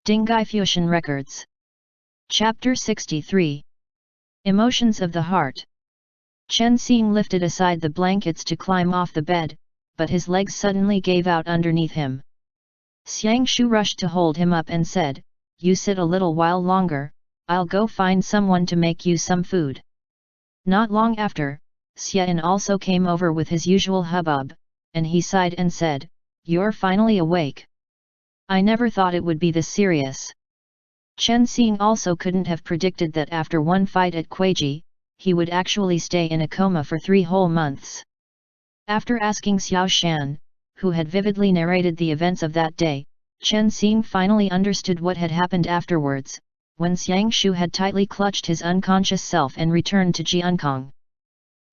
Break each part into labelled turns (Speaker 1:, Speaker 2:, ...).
Speaker 1: Dinghai Fusheng Records. Chapter 63. Emotions of the Heart. Chen Xing lifted aside the blankets to climb off the bed, but his legs suddenly gave out underneath him. Xiang Shu rushed to hold him up and said, "You sit a little while longer, I'll go find someone to make you some food." Not long after, Xian also came over with his usual hubbub, and he sighed and said, "You're finally awake. I never thought it would be this serious." Chen Xing also couldn't have predicted that after one fight at Kuiji, he would actually stay in a coma for 3 whole months. After asking Xiao Shan, who had vividly narrated the events of that day, Chen Xing finally understood what had happened afterwards, when Xiang Shu had tightly clutched his unconscious self and returned to Jiankong.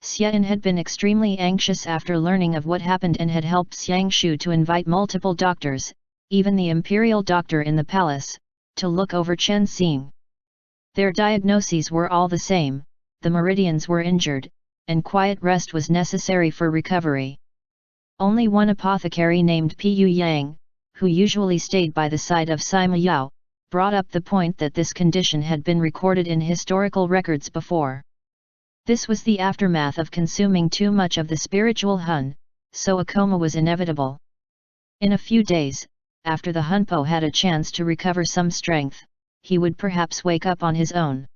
Speaker 1: Xian had been extremely anxious after learning of what happened and had helped Xiang Shu to invite multiple doctors, even the imperial doctor in the palace, to look over Chen Xing. Their diagnoses were all the same: the meridians were injured, and quiet rest was necessary for recovery. Only one apothecary named Pu Yang, who usually stayed by the side of Sima Yao, brought up the point that this condition had been recorded in historical records before. This was the aftermath of consuming too much of the spiritual Hun, so a coma was inevitable. In a few days, after the Hunpo had a chance to recover some strength, he would perhaps wake up on his own.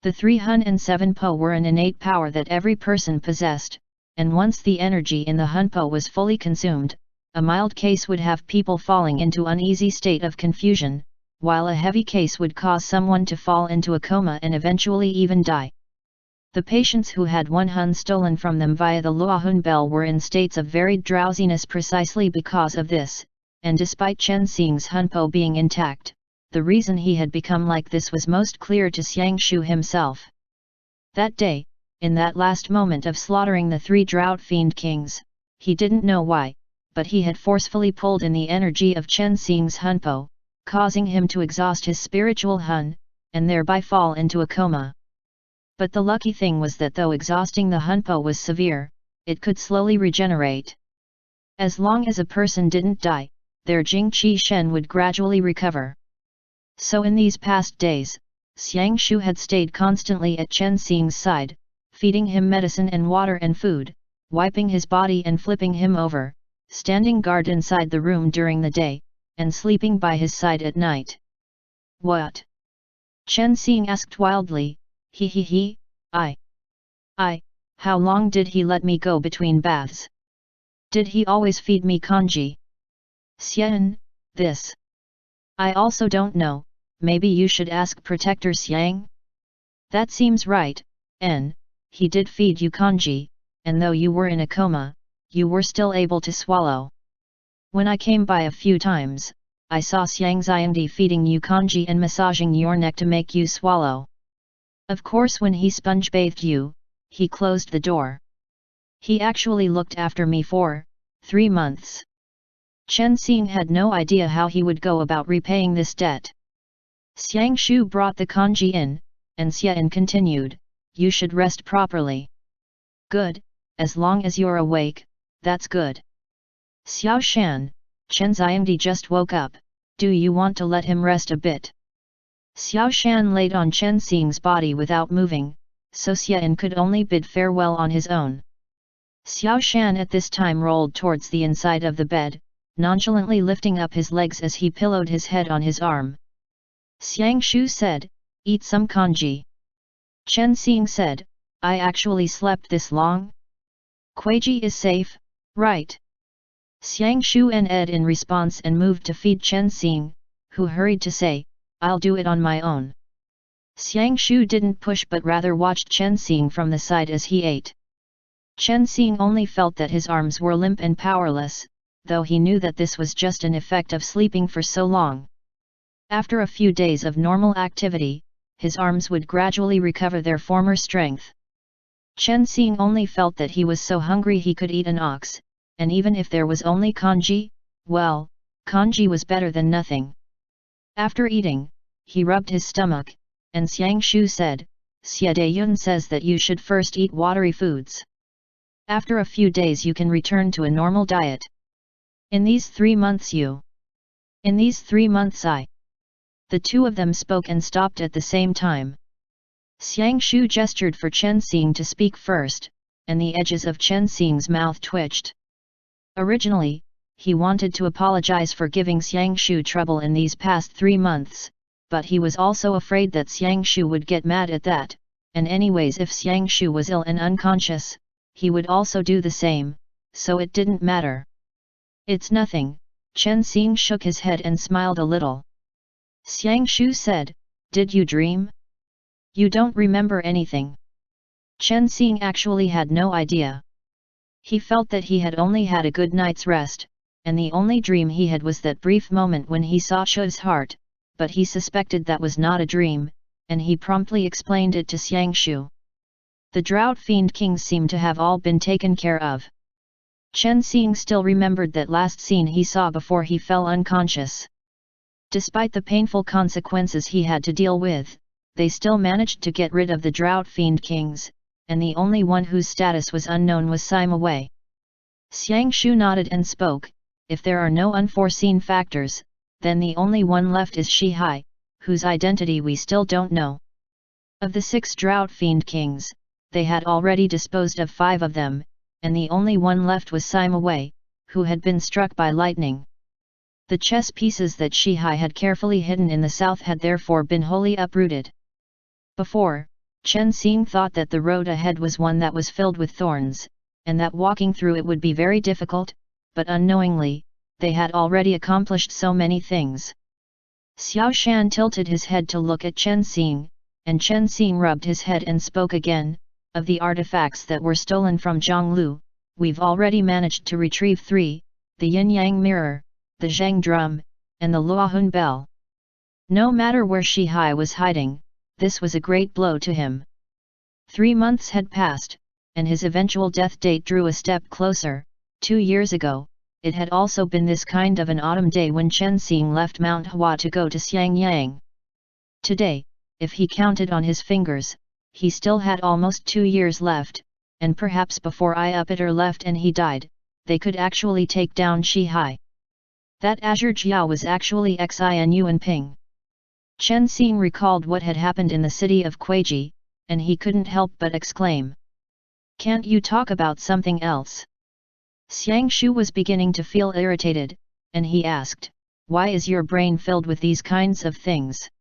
Speaker 1: The 3 Hun and 7 Po were an innate power that every person possessed, and once the energy in the Hunpo was fully consumed, a mild case would have people falling into uneasy state of confusion, while a heavy case would cause someone to fall into a coma and eventually even die. The patients who had 1 Hun stolen from them via the Luahun bell were in states of varied drowsiness precisely because of this, and despite Chen Xing's Hunpo being intact, the reason he had become like this was most clear to Xiang Shu himself. That day, in that last moment of slaughtering the 3 drought fiend kings, he didn't know why, but he had forcefully pulled in the energy of Chen Xing's Hunpo, causing him to exhaust his spiritual Hun, and thereby fall into a coma. But the lucky thing was that though exhausting the Hunpo was severe, it could slowly regenerate. As long as a person didn't die, their Jing Qi Shen would gradually recover. So in these past days, Xiang Shu had stayed constantly at Chen Xing's side, feeding him medicine and water and food, wiping his body and flipping him over, standing guard inside the room during the day, and sleeping by his side at night. "What?" Chen Xing asked wildly. He, how long did he let me go between baths? Did he always feed me congee?" "Xian, this. I also don't know, maybe you should ask Protector Xiang?" "That seems right, he did feed you congee, and though you were in a coma, you were still able to swallow. When I came by a few times, I saw Xiang Xiangdi feeding you congee and massaging your neck to make you swallow. Of course when he sponge-bathed you, he closed the door. He actually looked after me for 3 months. Chen Xing had no idea how he would go about repaying this debt. Xiang Shu brought the congee in, and Xian continued, "You should rest properly." "Good, as long as you're awake, that's good." "Xiao Shan, Chen Xiangdi just woke up, do you want to let him rest a bit?" Xiao Shan laid on Chen Xing's body without moving, so Xian could only bid farewell on his own. Xiao Shan at this time rolled towards the inside of the bed, nonchalantly lifting up his legs as he pillowed his head on his arm. Xiang Shu said, "Eat some congee." Chen Xing said, "I actually slept this long? Kuiji is safe, right?" Xiang Shu nodded in response and moved to feed Chen Xing, who hurried to say, "I'll do it on my own." Xiang Shu didn't push but rather watched Chen Xing from the side as he ate. Chen Xing only felt that his arms were limp and powerless, though he knew that this was just an effect of sleeping for so long. After a few days of normal activity, his arms would gradually recover their former strength. Chen Xing only felt that he was so hungry he could eat an ox, and even if there was only congee, well, congee was better than nothing. After eating, he rubbed his stomach, and Xiang Shu said, "Xie Dayun says that you should first eat watery foods. After a few days you can return to a normal diet. In these 3 months I The two of them spoke and stopped at the same time. Xiang Shu gestured for Chen Xing to speak first, and the edges of Chen Xing's mouth twitched. Originally, he wanted to apologize for giving Xiang Shu trouble in these past 3 months, but he was also afraid that Xiang Shu would get mad at that, and anyways if Xiang Shu was ill and unconscious, he would also do the same, so it didn't matter. It's nothing, Chen Xing shook his head and smiled a little. Xiang Shu said, did you dream? You don't remember anything. Chen Xing actually had no idea. He felt that he had only had a good night's rest, and the only dream he had was that brief moment when he saw Shu's heart, but he suspected that was not a dream, and he promptly explained it to Xiang Shu. The Drought Fiend Kings seemed to have all been taken care of. Chen Xing still remembered that last scene he saw before he fell unconscious. Despite the painful consequences he had to deal with, they still managed to get rid of the Drought Fiend Kings, and the only one whose status was unknown was Sima Wei. Xiang Shu nodded and spoke, if there are no unforeseen factors, then the only one left is Shi Hai, whose identity we still don't know. Of the 6 Drought Fiend Kings, they had already disposed of 5 of them, and the only one left was Sima Wei, who had been struck by lightning. The chess pieces that Shi Hai had carefully hidden in the south had therefore been wholly uprooted. Before, Chen Xing thought that the road ahead was one that was filled with thorns, and that walking through it would be very difficult, but unknowingly, they had already accomplished so many things. Xiao Shan tilted his head to look at Chen Xing, and Chen Xing rubbed his head and spoke again, of the artifacts that were stolen from Zhonglu, we've already managed to retrieve 3, the yin-yang mirror, the zhang drum, and the luohun bell. No matter where Shi Hai was hiding, this was a great blow to him. 3 months had passed, and his eventual death date drew a step closer. 2 years ago, it had also been this kind of an autumn day when Chen Xing left Mount Hua to go to Xiangyang. Today, if he counted on his fingers, he still had almost 2 years left, and perhaps before Iupiter left and he died, they could actually take down Shi Hai. That Azure Jiao was actually Xin Yuanping. Chen Xing recalled what had happened in the city of Kuiji, and he couldn't help but exclaim. Can't you talk about something else? Xiang Shu was beginning to feel irritated, and he asked, why is your brain filled with these kinds of things?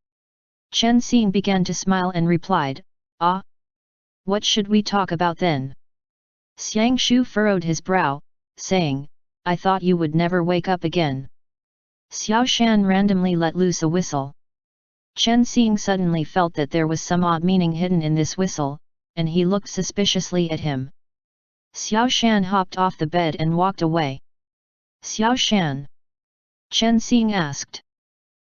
Speaker 1: Chen Xing began to smile and replied, ah? What should we talk about then? Xiang Shu furrowed his brow, saying, I thought you would never wake up again. Xiao Shan randomly let loose a whistle. Chen Xing suddenly felt that there was some odd meaning hidden in this whistle, and he looked suspiciously at him. Xiao Shan hopped off the bed and walked away. Xiao Shan? Chen Xing asked.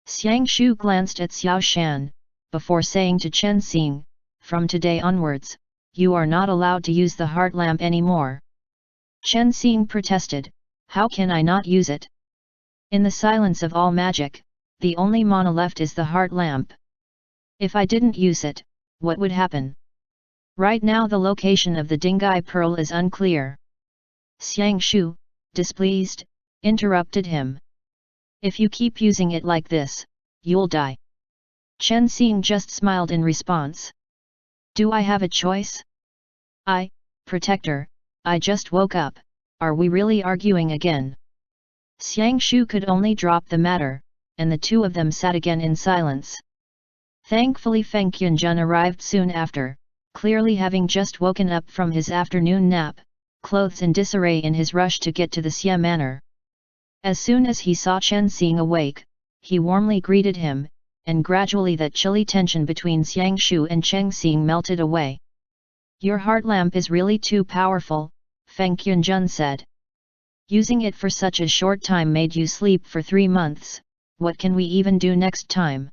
Speaker 1: Xiang Shu glanced at Xiao Shan, before saying to Chen Xing, from today onwards, you are not allowed to use the heart lamp anymore. Chen Xing protested, how can I not use it? In the silence of all magic, the only mana left is the heart lamp. If I didn't use it, what would happen? Right now the location of the Dinghai pearl is unclear. Xiang Shu, displeased, interrupted him. If you keep using it like this, you'll die. Chen Xing just smiled in response. Do I have a choice? Protector, I just woke up, are we really arguing again? Xiang Shu could only drop the matter, and the two of them sat again in silence. Thankfully Feng Qianjun arrived soon after, clearly having just woken up from his afternoon nap, clothes in disarray in his rush to get to the Xie manor. As soon as he saw Chen Xing awake, he warmly greeted him, and gradually that chilly tension between Xiang Shu and Chen Xing melted away. Your heart lamp is really too powerful, Feng Qianjun said. Using it for such a short time made you sleep for 3 months, what can we even do next time?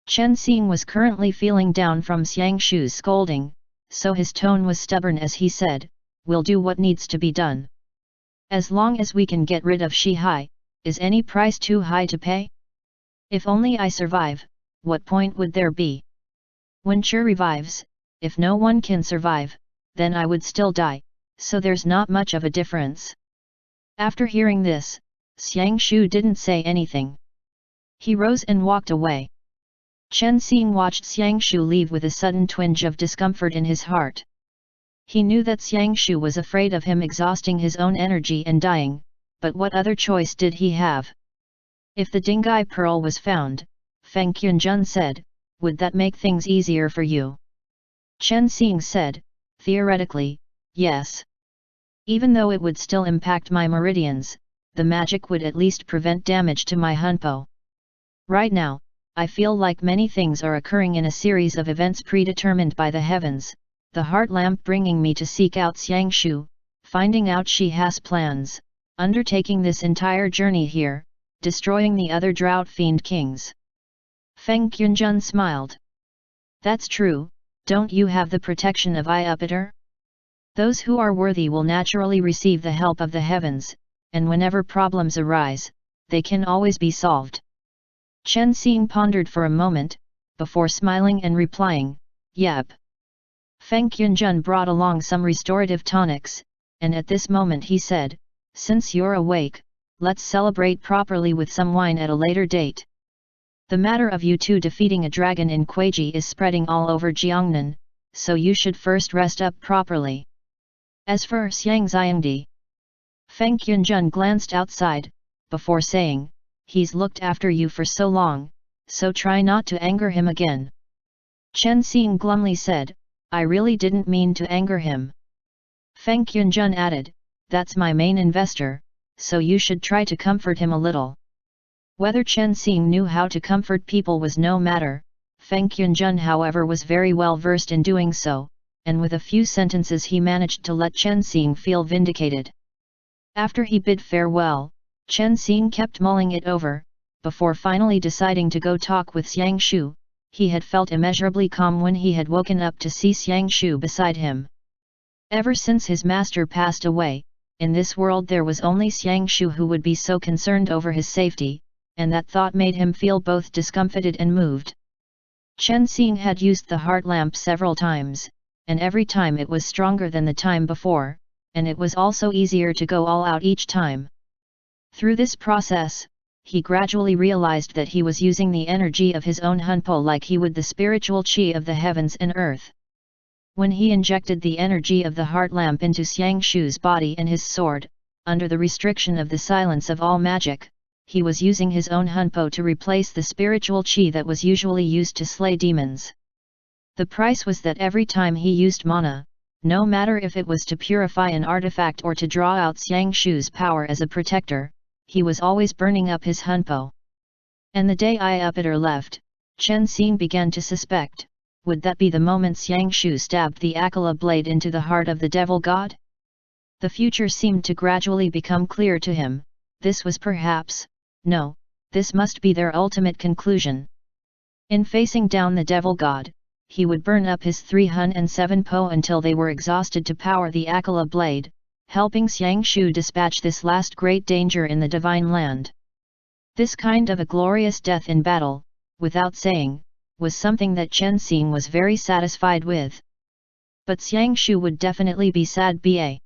Speaker 1: Chen Xing was currently feeling down from Xiang Shu's scolding, so his tone was stubborn as he said, we'll do what needs to be done. As long as we can get rid of Shi Hai, is any price too high to pay? If only I survive, what point would there be? When Chu revives, if no one can survive, then I would still die, so there's not much of a difference. After hearing this, Xiang Shu didn't say anything. He rose and walked away. Chen Xing watched Xiangshu leave with a sudden twinge of discomfort in his heart. He knew that Xiangshu was afraid of him exhausting his own energy and dying, but what other choice did he have? If the Dinghai pearl was found, Feng Qunjun said, would that make things easier for you? Chen Xing said, theoretically, yes. Even though it would still impact my meridians, the magic would at least prevent damage to my hunpo. Right now, I feel like many things are occurring in a series of events predetermined by the heavens, the heart lamp bringing me to seek out Xiangshu, finding out she has plans, undertaking this entire journey here, destroying the other drought fiend kings. Feng Qunjun smiled. That's true, don't you have the protection of Iupiter? Those who are worthy will naturally receive the help of the heavens, and whenever problems arise, they can always be solved. Chen Xing pondered for a moment, before smiling and replying, yep. Feng Qunjun brought along some restorative tonics, and at this moment he said, since you're awake, let's celebrate properly with some wine at a later date. The matter of you two defeating a dragon in Kuiji is spreading all over Jiangnan, so you should first rest up properly. As for Xiangxiangdi, Feng Qunjun glanced outside, before saying, he's looked after you for so long, so try not to anger him again. Chen Xing glumly said, I really didn't mean to anger him. Feng Qunjun added, that's my main investor, so you should try to comfort him a little. Whether Chen Xing knew how to comfort people was no matter, Feng Qunjun however was very well versed in doing so, and with a few sentences he managed to let Chen Xing feel vindicated. After he bid farewell, Chen Xing kept mulling it over, before finally deciding to go talk with Xiangshu. He had felt immeasurably calm when he had woken up to see Xiangshu beside him. Ever since his master passed away, in this world there was only Xiangshu who would be so concerned over his safety, and that thought made him feel both discomfited and moved. Chen Xing had used the heart lamp several times, and every time it was stronger than the time before, and it was also easier to go all out each time. Through this process, he gradually realized that he was using the energy of his own hunpo like he would the spiritual qi of the heavens and earth. When he injected the energy of the heart lamp into Xiangshu's body and his sword, under the restriction of the silence of all magic, he was using his own hunpo to replace the spiritual qi that was usually used to slay demons. The price was that every time he used mana, no matter if it was to purify an artifact or to draw out Xiangshu's power as a protector, he was always burning up his hunpo. And the day Iupiter left, Chen Xing began to suspect, would that be the moment Xiangshu stabbed the Akala blade into the heart of the devil god? The future seemed to gradually become clear to him, this was perhaps, no, this must be their ultimate conclusion. In facing down the devil god, he would burn up his 307 po until they were exhausted to power the Akala blade, helping Xiangshu dispatch this last great danger in the divine land. This kind of a glorious death in battle, without saying, was something that Chen Xing was very satisfied with. But Xiangshu would definitely be sad ba.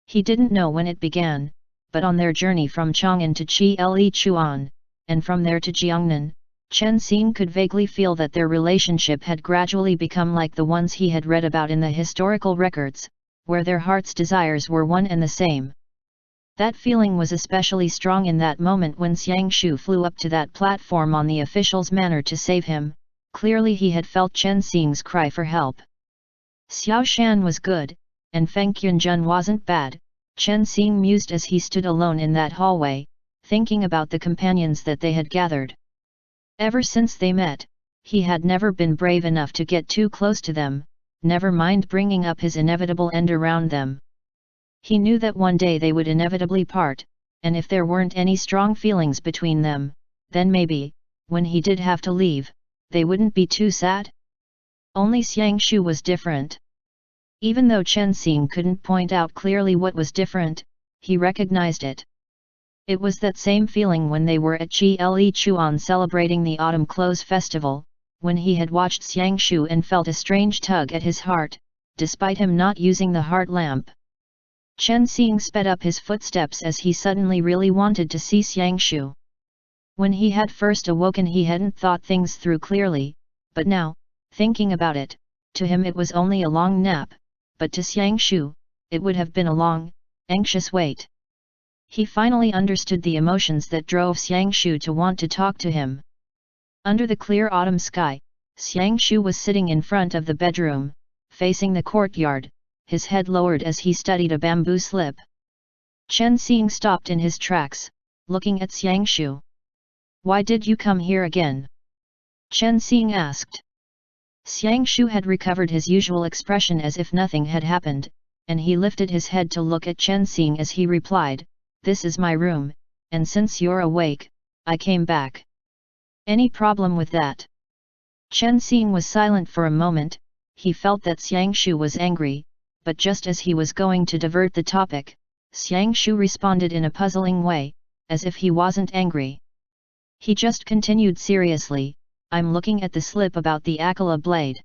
Speaker 1: He didn't know when it began, but on their journey from Chang'an to Chi-Le-Chuan, and from there to Jiangnan, Chen Xing could vaguely feel that their relationship had gradually become like the ones he had read about in the historical records, where their heart's desires were one and the same. That feeling was especially strong in that moment when Xiangshu flew up to that platform on the official's manor to save him. Clearly he had felt Chen Xing's cry for help. Xiao Shan was good, and Feng Qunjun wasn't bad, Chen Xing mused as he stood alone in that hallway, thinking about the companions that they had gathered. Ever since they met, he had never been brave enough to get too close to them, never mind bringing up his inevitable end around them. He knew that one day they would inevitably part, and if there weren't any strong feelings between them, then maybe, when he did have to leave, they wouldn't be too sad. Only Xiangshu was different. Even though Chen Xing couldn't point out clearly what was different, he recognized it. It was that same feeling when they were at Chi-Le-Chuan celebrating the Autumn Close Festival, when he had watched Xiangshu and felt a strange tug at his heart, despite him not using the heart lamp. Chen Xing sped up his footsteps as he suddenly really wanted to see Xiangshu. When he had first awoken he hadn't thought things through clearly, but now, thinking about it, to him it was only a long nap, but to Xiang Shu, it would have been a long, anxious wait. He finally understood the emotions that drove Xiang Shu to want to talk to him. Under the clear autumn sky, Xiang Shu was sitting in front of the bedroom, facing the courtyard, his head lowered as he studied a bamboo slip. Chen Xing stopped in his tracks, looking at Xiang Shu. "Why did you come here again?" Chen Xing asked. Xiang Shu had recovered his usual expression as if nothing had happened, and he lifted his head to look at Chen Xing as he replied, "This is my room, and since you're awake, I came back. Any problem with that?" Chen Xing was silent for a moment. He felt that Xiang Shu was angry, but just as he was going to divert the topic, Xiang Shu responded in a puzzling way, as if he wasn't angry. He just continued seriously, "I'm looking at the slip about the Akala blade."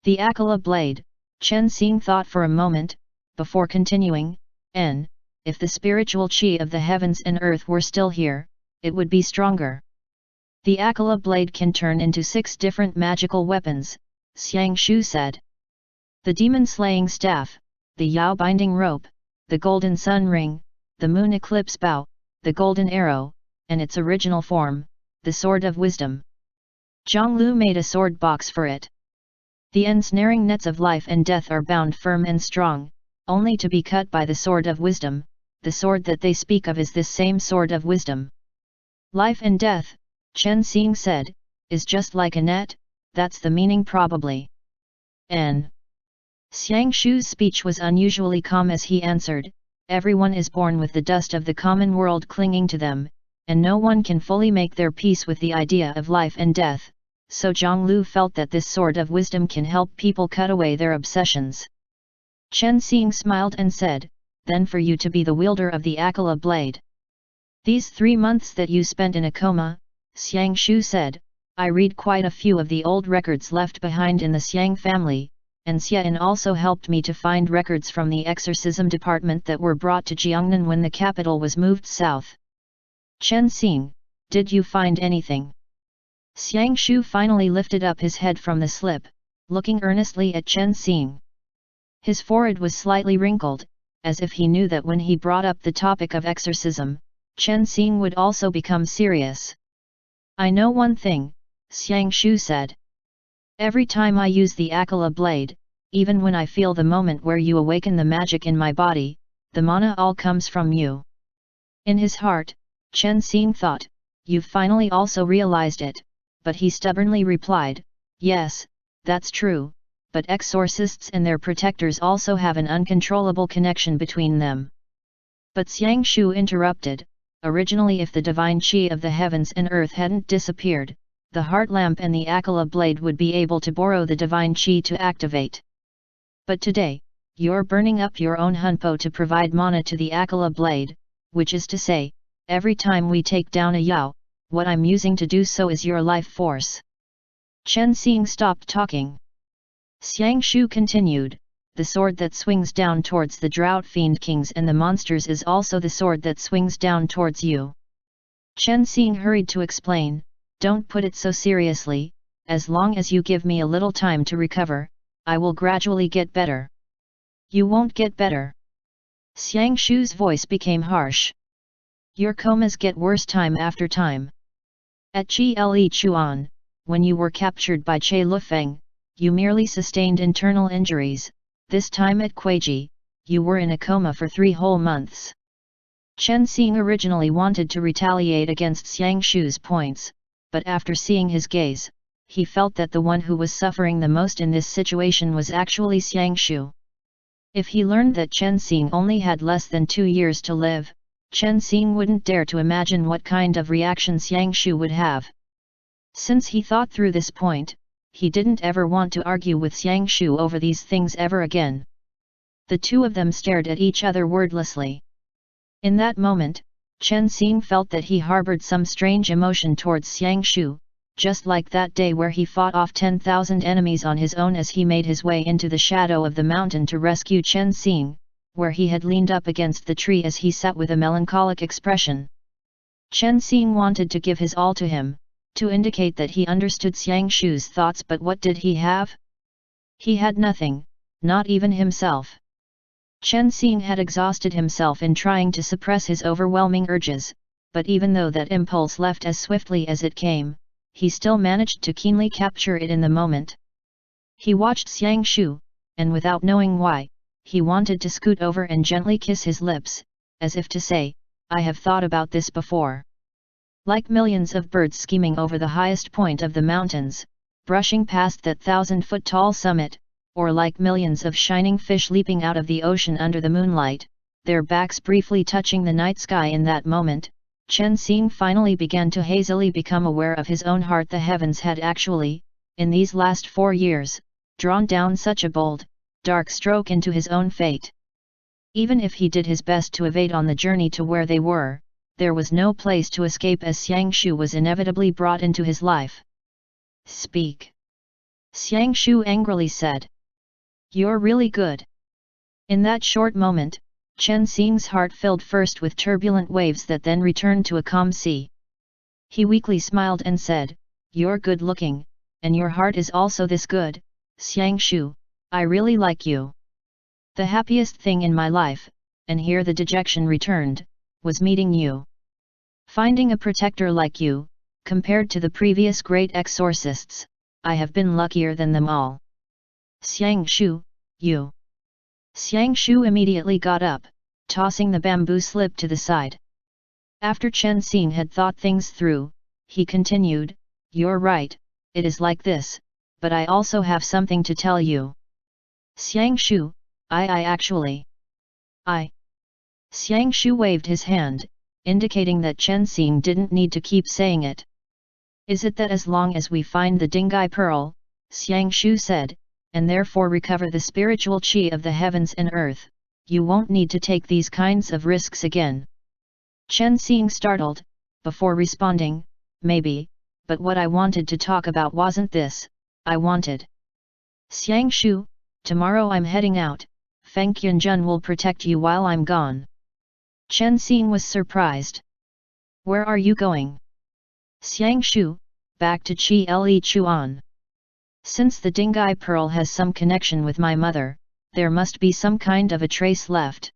Speaker 1: The Akala blade, Chen Xing thought for a moment, before continuing, if the spiritual qi of the heavens and earth were still here, it would be stronger. The Akala blade can turn into 6 different magical weapons, Xiang Shu said. The demon-slaying staff, the Yao binding rope, the golden sun ring, the moon eclipse bow, the golden arrow, and its original form, the sword of wisdom. Zhang Lu made a sword box for it. The ensnaring nets of life and death are bound firm and strong, only to be cut by the sword of wisdom. The sword that they speak of is this same sword of wisdom. Life and death, Chen Xing said, is just like a net, that's the meaning probably. Xiang Shu's speech was unusually calm as he answered, "Everyone is born with the dust of the common world clinging to them, and no one can fully make their peace with the idea of life and death, so Zhang Lu felt that this sword of wisdom can help people cut away their obsessions." Chen Xing smiled and said, "Then for you to be the wielder of the Akala blade. These 3 months that you spent in a coma," Xiang Shu said, "I read quite a few of the old records left behind in the Xiang family, and Xian also helped me to find records from the exorcism department that were brought to Jiangnan when the capital was moved south." "Chen Xing, did you find anything?" Xiang Shu finally lifted up his head from the slip, looking earnestly at Chen Xing. His forehead was slightly wrinkled, as if he knew that when he brought up the topic of exorcism, Chen Xing would also become serious. "I know one thing," Xiang Shu said. "Every time I use the Akala blade, even when I feel the moment where you awaken the magic in my body, the mana all comes from you." In his heart, Chen Xing thought, "You've finally also realized it," but he stubbornly replied, "Yes, that's true, but exorcists and their protectors also have an uncontrollable connection between them." But Xiang Shu interrupted, "Originally if the divine qi of the heavens and earth hadn't disappeared, the heart lamp and the Akala blade would be able to borrow the divine qi to activate. But today, you're burning up your own hunpo to provide mana to the Akala blade, which is to say, every time we take down a Yao, what I'm using to do so is your life force." Chen Xing stopped talking. Xiang Shu continued, "The sword that swings down towards the drought fiend kings and the monsters is also the sword that swings down towards you." Chen Xing hurried to explain, "Don't put it so seriously, as long as you give me a little time to recover, I will gradually get better." "You won't get better." Xiang Shu's voice became harsh. "Your comas get worse time after time. At Chi Le Chuan, when you were captured by Che Lufeng, you merely sustained internal injuries. This time at Kuiji, you were in a coma for 3 whole months." Chen Xing originally wanted to retaliate against Xiang Shu's points, but after seeing his gaze, he felt that the one who was suffering the most in this situation was actually Xiang Shu. If he learned that Chen Xing only had less than 2 years to live, Chen Xing wouldn't dare to imagine what kind of reaction Xiang Shu would have. Since he thought through this point, he didn't ever want to argue with Xiang Shu over these things ever again. The two of them stared at each other wordlessly. In that moment, Chen Xing felt that he harbored some strange emotion towards Xiang Shu, just like that day where he fought off 10,000 enemies on his own as he made his way into the shadow of the mountain to rescue Chen Xing, where he had leaned up against the tree as he sat with a melancholic expression. Chen Xing wanted to give his all to him, to indicate that he understood Xiang Shu's thoughts, but what did he have? He had nothing, not even himself. Chen Xing had exhausted himself in trying to suppress his overwhelming urges, but even though that impulse left as swiftly as it came, he still managed to keenly capture it in the moment. He watched Xiang Shu, and without knowing why, he wanted to scoot over and gently kiss his lips, as if to say, I have thought about this before. Like millions of birds skimming over the highest point of the mountains, brushing past that 1,000-foot-tall summit, or like millions of shining fish leaping out of the ocean under the moonlight, their backs briefly touching the night sky in that moment, Chen Xing finally began to hazily become aware of his own heart. The heavens had actually, in these last 4 years, drawn down such a bold, dark stroke into his own fate. Even if he did his best to evade on the journey to where they were, there was no place to escape, as Xiang Shu was inevitably brought into his life. Speak! Xiang Shu angrily said. You're really good. In that short moment, Chen Xing's heart filled first with turbulent waves that then returned to a calm sea. He weakly smiled and said, You're good looking, and your heart is also this good, Xiang Shu, I really like you. The happiest thing in my life, and here the dejection returned, was meeting you. Finding a protector like you, compared to the previous great exorcists, I have been luckier than them all. Xiang Shu, you. Xiang Shu immediately got up, tossing the bamboo slip to the side. After Chen Xing had thought things through, he continued, You're right, it is like this, but I also have something to tell you. Xiang Shu, I actually. Xiang Shu waved his hand, indicating that Chen Xing didn't need to keep saying it. Is it that as long as we find the Dinghai pearl, Xiang Shu said, and therefore recover the spiritual qi of the heavens and earth, you won't need to take these kinds of risks again? Chen Xing startled, before responding, maybe, but what I wanted to talk about wasn't this. I wanted. Xiang Shu, tomorrow I'm heading out, Feng Qianjun will protect you while I'm gone. Chen Xing was surprised. Where are you going? Xiang Shu, back to Qi Le Chuan. Since the Dinghai pearl has some connection with my mother, there must be some kind of a trace left.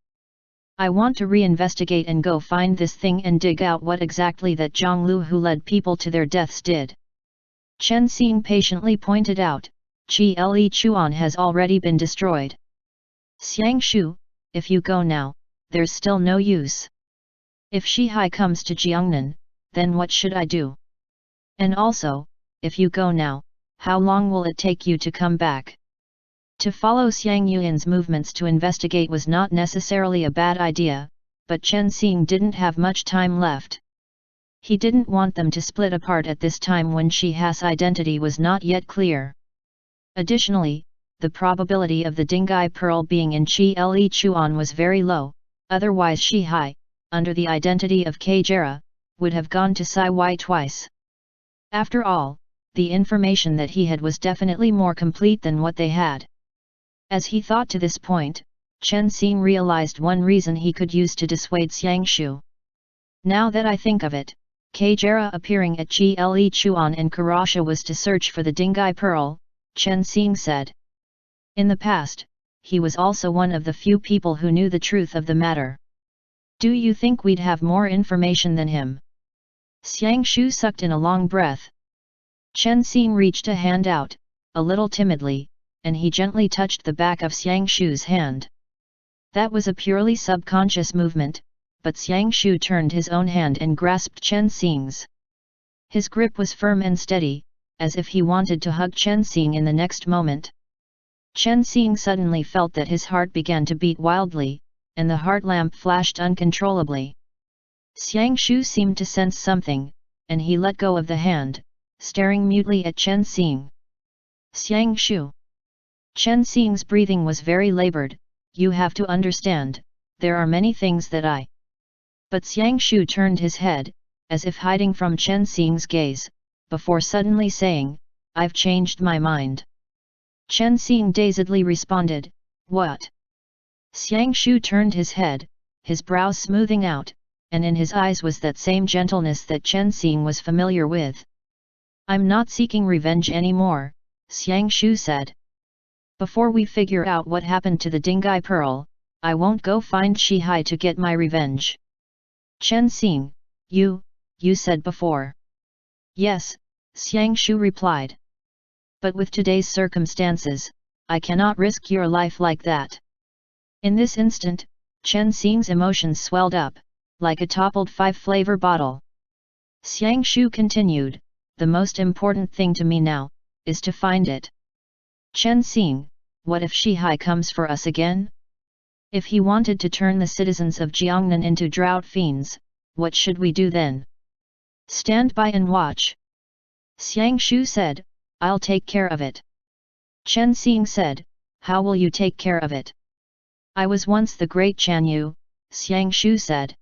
Speaker 1: I want to reinvestigate and go find this thing and dig out what exactly that Zhonglu who led people to their deaths did. Chen Xing patiently pointed out, Qi Le Chuan has already been destroyed. Xiang Shu, if you go now, there's still no use. If Shihai comes to Jiangnan, then what should I do? And also, if you go now, how long will it take you to come back? To follow Xiang Yuan's movements to investigate was not necessarily a bad idea, but Chen Xing didn't have much time left. He didn't want them to split apart at this time when Shiha's identity was not yet clear. Additionally, the probability of the Dinghai pearl being in Qi Le Chuan was very low, otherwise Shihai, under the identity of Kajera, would have gone to Siwai twice. After all, the information that he had was definitely more complete than what they had. As he thought to this point, Chen Xing realized one reason he could use to dissuade Xiang Shu. Now that I think of it, Kajera appearing at Qi Le Chuan and Karasha was to search for the Dinghai pearl, Chen Xing said. In the past, he was also one of the few people who knew the truth of the matter. Do you think we'd have more information than him? Xiang Shu sucked in a long breath. Chen Xing reached a hand out, a little timidly, and he gently touched the back of Xiang Shu's hand. That was a purely subconscious movement, but Xiang Shu turned his own hand and grasped Chen Xing's. His grip was firm and steady, as if he wanted to hug Chen Xing in the next moment. Chen Xing suddenly felt that his heart began to beat wildly, and the heart lamp flashed uncontrollably. Xiang Shu seemed to sense something, and he let go of the hand, staring mutely at Chen Xing. Xiang Shu. Chen Xing's breathing was very labored. You have to understand, there are many things that I. But Xiang Shu turned his head, as if hiding from Chen Xing's gaze, before suddenly saying, I've changed my mind. Chen Xing dazedly responded, What? Xiang Shu turned his head, his brows smoothing out, and in his eyes was that same gentleness that Chen Xing was familiar with. "I'm not seeking revenge anymore," Xiang Shu said. "Before we figure out what happened to the Dinghai pearl, I won't go find Shihai to get my revenge." "Chen Xing, you said before." "Yes," Xiang Shu replied. "But with today's circumstances, I cannot risk your life like that." In this instant, Chen Xing's emotions swelled up, like a toppled five-flavor bottle. Xiang Shu continued, "The most important thing to me now, is to find it. Chen Xing, what if Shihai comes for us again? If he wanted to turn the citizens of Jiangnan into drought fiends, what should we do then?" "Stand by and watch." Xiang Shu said, "I'll take care of it." Chen Xing said, "How will you take care of it?" "I was once the great Chanyu," Xiang Shu said.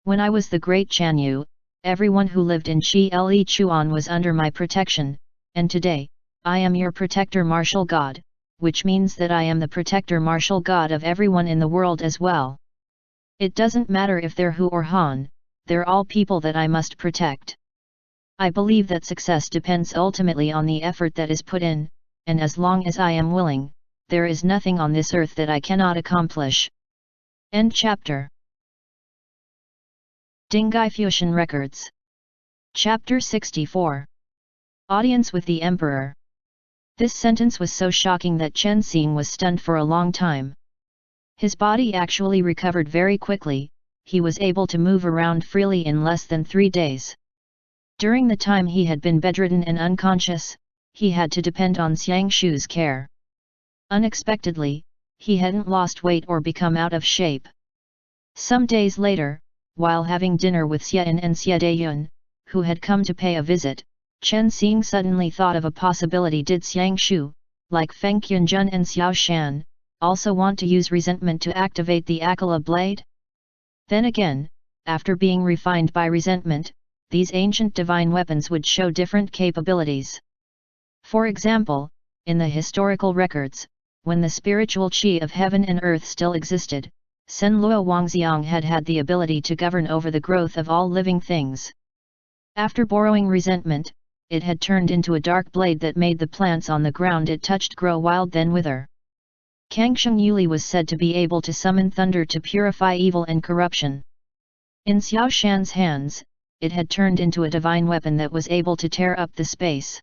Speaker 1: "When I was the great Chanyu, everyone who lived in Shi-Le Chuan was under my protection, and today, I am your protector martial god, which means that I am the protector martial god of everyone in the world as well. It doesn't matter if they're Hu or Han, they're all people that I must protect. I believe that success depends ultimately on the effort that is put in, and as long as I am willing, there is nothing on this earth that I cannot accomplish." End chapter. Dinghai Fusheng Records. Chapter 64. Audience with the Emperor. This sentence was so shocking that Chen Xing was stunned for a long time. His body actually recovered very quickly, he was able to move around freely in less than 3 days. During the time he had been bedridden and unconscious, he had to depend on Xiang Shu's care. Unexpectedly, he hadn't lost weight or become out of shape. Some days later, while having dinner with Xian and Xie Dayun, who had come to pay a visit, Chen Xing suddenly thought of a possibility. Did Xiang Shu, like Feng Qianjun and Xiao Shan, also want to use resentment to activate the Akala blade? Then again, after being refined by resentment, these ancient divine weapons would show different capabilities. For example, in the historical records, when the spiritual qi of heaven and earth still existed, Sen Luo Wangxiang had had the ability to govern over the growth of all living things. After borrowing resentment, it had turned into a dark blade that made the plants on the ground it touched grow wild then wither. Kangsheng Yuli was said to be able to summon thunder to purify evil and corruption. In Xiao Shan's hands, it had turned into a divine weapon that was able to tear up the space.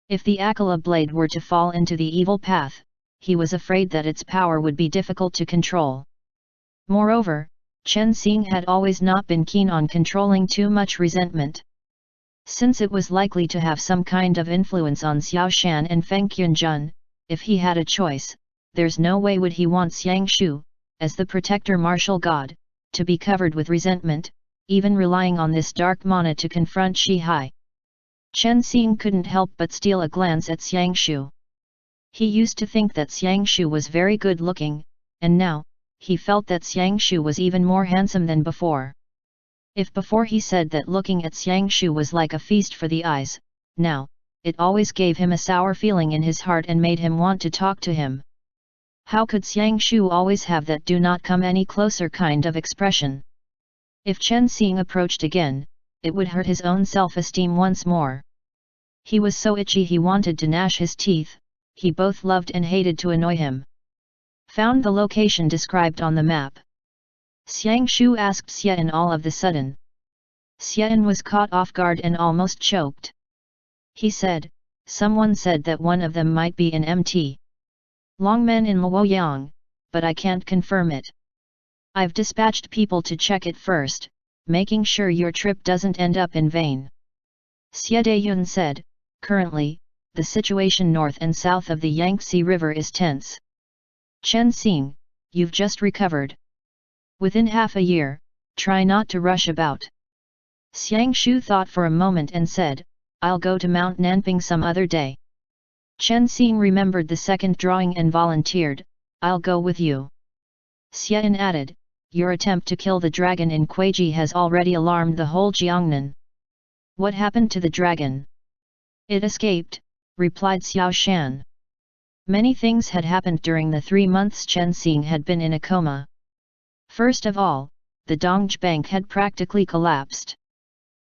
Speaker 1: If the Akala blade were to fall into the evil path, he was afraid that its power would be difficult to control. Moreover, Chen Xing had always not been keen on controlling too much resentment. Since it was likely to have some kind of influence on Xiao Shan and Feng Qianjun, if he had a choice, there's no way would he want Xiang Shu, as the protector martial god, to be covered with resentment, even relying on this dark mana to confront Shihai. Chen Xing couldn't help but steal a glance at Xiang Shu. He used to think that Xiang Shu was very good looking, and now, he felt that Xiang Shu was even more handsome than before. If before he said that looking at Xiang Shu was like a feast for the eyes, now, it always gave him a sour feeling in his heart and made him want to talk to him. How could Xiang Shu always have that "do not come any closer" kind of expression? If Chen Xing approached again, it would hurt his own self-esteem once more. He was so itchy he wanted to gnash his teeth, he both loved and hated to annoy him. Found the location described on the map? Xiang Shu asked Xian all of the sudden. Xian was caught off guard and almost choked. He said, "Someone said that one of them might be in MT Longmen in Luoyang, but I can't confirm it. I've dispatched people to check it first, making sure your trip doesn't end up in vain." Xie Dayun said, "Currently, the situation north and south of the Yangtze River is tense. Chen Xing, you've just recovered. Within half a year, try not to rush about." Xiang Shu thought for a moment and said, "I'll go to Mount Nanping some other day." Chen Xing remembered the second drawing and volunteered, "I'll go with you." Xian added, "Your attempt to kill the dragon in Kuiji has already alarmed the whole Jiangnan." "What happened to the dragon?" "It escaped," replied Xiao Shan. Many things had happened during the 3 months Chen Xing had been in a coma. First of all, the Dongzhi Bank had practically collapsed.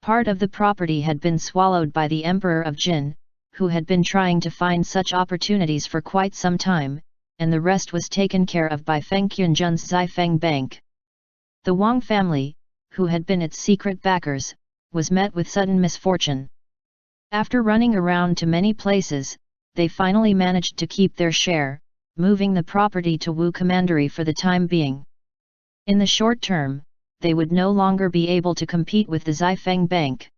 Speaker 1: Part of the property had been swallowed by the Emperor of Jin, who had been trying to find such opportunities for quite some time, and the rest was taken care of by Feng Qianzhen's Xifeng Bank. The Wang family, who had been its secret backers, was met with sudden misfortune. After running around to many places, they finally managed to keep their share, moving the property to Wu Commandery for the time being. In the short term, they would no longer be able to compete with the Xifeng Bank.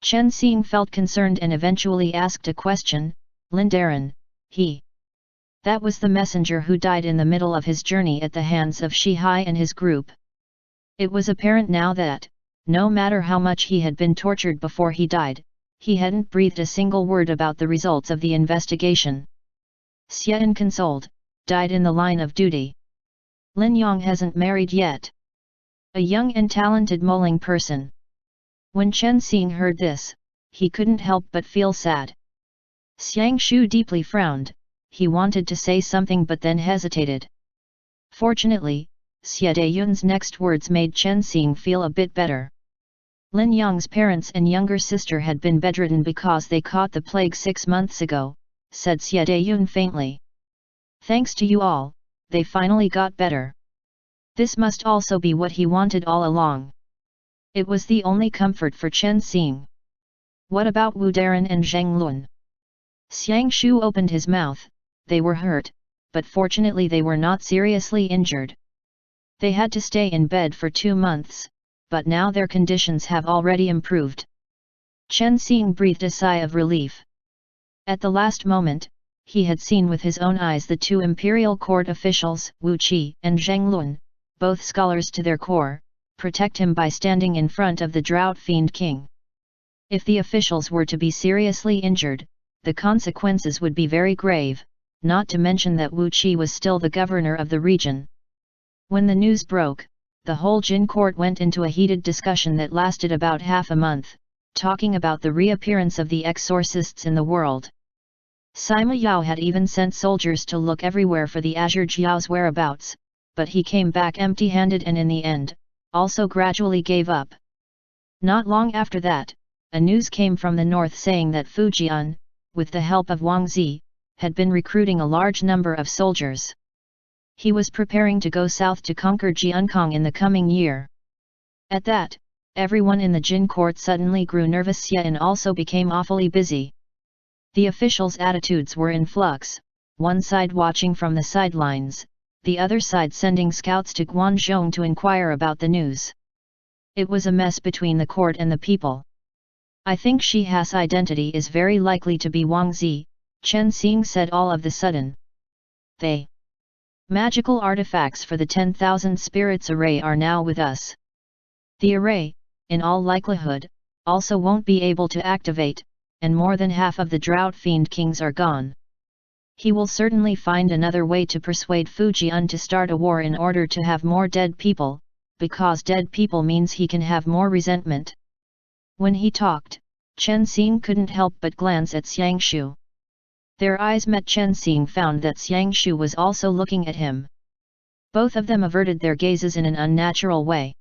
Speaker 1: Chen Xing felt concerned and eventually asked a question, "Lindaran, he? That was the messenger who died in the middle of his journey at the hands of Shihai and his group." It was apparent now that, no matter how much he had been tortured before he died, he hadn't breathed a single word about the results of the investigation. Xian consoled, died in the line of duty. Lin Yang hasn't married yet. A young and talented Moling person. When Chen Xing heard this, he couldn't help but feel sad. Xiang Shu deeply frowned, he wanted to say something but then hesitated. Fortunately, Xie Dayun's next words made Chen Xing feel a bit better. Lin Yang's parents and younger sister had been bedridden because they caught the plague 6 months ago, said Xie Dayun faintly. Thanks to you all, they finally got better. This must also be what he wanted all along. It was the only comfort for Chen Xing. What about Wu Daran and Zhang Lun? Xiang Shu opened his mouth. They were hurt, but fortunately they were not seriously injured. They had to stay in bed for 2 months, but now their conditions have already improved. Chen Xing breathed a sigh of relief. At the last moment, he had seen with his own eyes the 2 imperial court officials, Wu Qi and Zhang Lun, both scholars to their core, protect him by standing in front of the drought fiend king. If the officials were to be seriously injured, the consequences would be very grave, not to mention that Wu Qi was still the governor of the region. When the news broke, the whole Jin court went into a heated discussion that lasted about half a month, talking about the reappearance of the exorcists in the world. Sima Yao had even sent soldiers to look everywhere for the Azure Jiao's whereabouts, but he came back empty-handed and in the end, also gradually gave up. Not long after that, a news came from the north saying that Fujian, with the help of Wang Zi, had been recruiting a large number of soldiers. He was preparing to go south to conquer Jiankong in the coming year. At that, everyone in the Jin court suddenly grew nervous. Xian also became awfully busy. The officials' attitudes were in flux, one side watching from the sidelines, the other side sending scouts to Guangzhou to inquire about the news. It was a mess between the court and the people. I think Shiha's identity is very likely to be Wang Zi, Chen Xing said all of the sudden. They magical artifacts for the 10,000 spirits array are now with us. The array, in all likelihood, also won't be able to activate, and more than half of the drought fiend kings are gone. He will certainly find another way to persuade Fujian to start a war in order to have more dead people, because dead people means he can have more resentment. When he talked, Chen Xing couldn't help but glance at Xiang Shu. Their eyes met. Chen Xing found that Xiang Shu was also looking at him. Both of them averted their gazes in an unnatural way.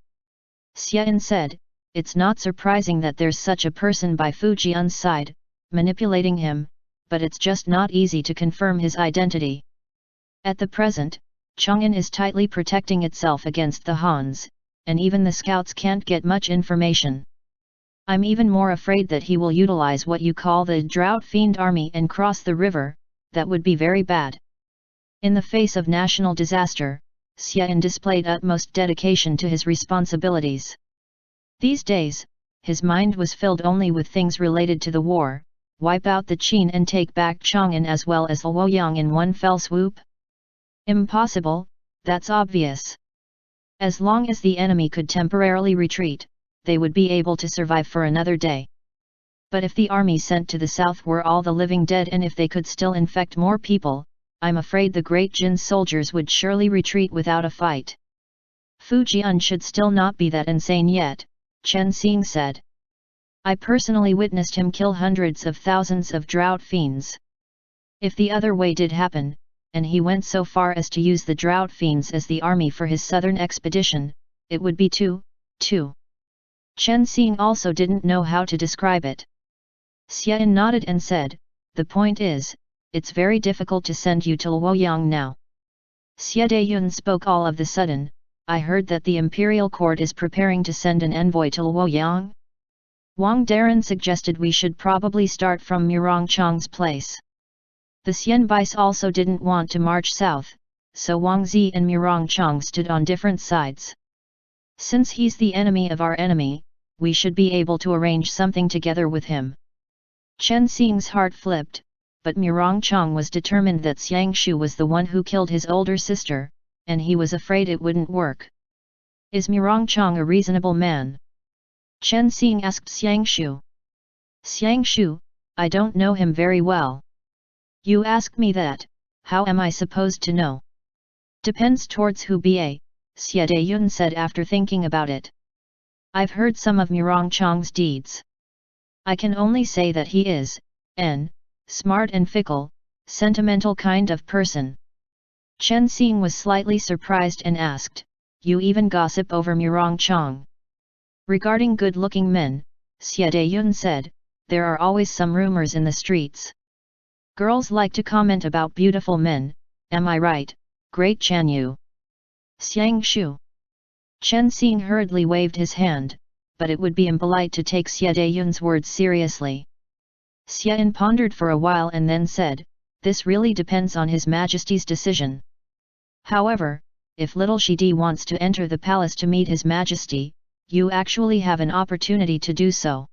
Speaker 1: Xian said, "It's not surprising that there's such a person by Fujian's side, manipulating him, but it's just not easy to confirm his identity. At the present, Chang'an is tightly protecting itself against the Hans, and even the scouts can't get much information. I'm even more afraid that he will utilize what you call the drought fiend army and cross the river. That would be very bad." In the face of national disaster, Xian displayed utmost dedication to his responsibilities. These days, his mind was filled only with things related to the war: wipe out the Qin and take back Chang'an as well as Luoyang in one fell swoop? Impossible, that's obvious. As long as the enemy could temporarily retreat, they would be able to survive for another day. But if the army sent to the south were all the living dead, and if they could still infect more people, I'm afraid the great Jin soldiers would surely retreat without a fight. Fujian should still not be that insane yet, Chen Xing said. I personally witnessed him kill hundreds of thousands of drought fiends. If the other way did happen, and he went so far as to use the drought fiends as the army for his southern expedition, it would be too. Chen Xing also didn't know how to describe it. Xian nodded and said, the point is, it's very difficult to send you to Luoyang now. Xie Dayun spoke all of the sudden, I heard that the imperial court is preparing to send an envoy to Luoyang. Wang Daren suggested we should probably start from Murongchang's place. The Xianbais also didn't want to march south, so Wang Zi and Murongchang stood on different sides. Since he's the enemy of our enemy, we should be able to arrange something together with him. Chen Xing's heart flipped, but Murongchang was determined that Xiang Shu was the one who killed his older sister, and he was afraid it wouldn't work. Is Murongchang a reasonable man? Chen Xing asked Xiang Shu. Xiang Shu, I don't know him very well. You ask me that, how am I supposed to know? Depends towards who ba, Xie Dayun said after thinking about it. I've heard some of Murongchang's deeds. I can only say that he is, smart and fickle, sentimental kind of person. Chen Xing was slightly surprised and asked, you even gossip over Murongchang? Regarding good-looking men, Xie Dayun said, there are always some rumors in the streets. Girls like to comment about beautiful men, am I right, great Chan Yu? Xiang Shu. Chen Xing hurriedly waved his hand, but it would be impolite to take Xie Dayun's words seriously. Xian pondered for a while and then said, this really depends on His Majesty's decision. However, if little Shidi wants to enter the palace to meet His Majesty, you actually have an opportunity to do so.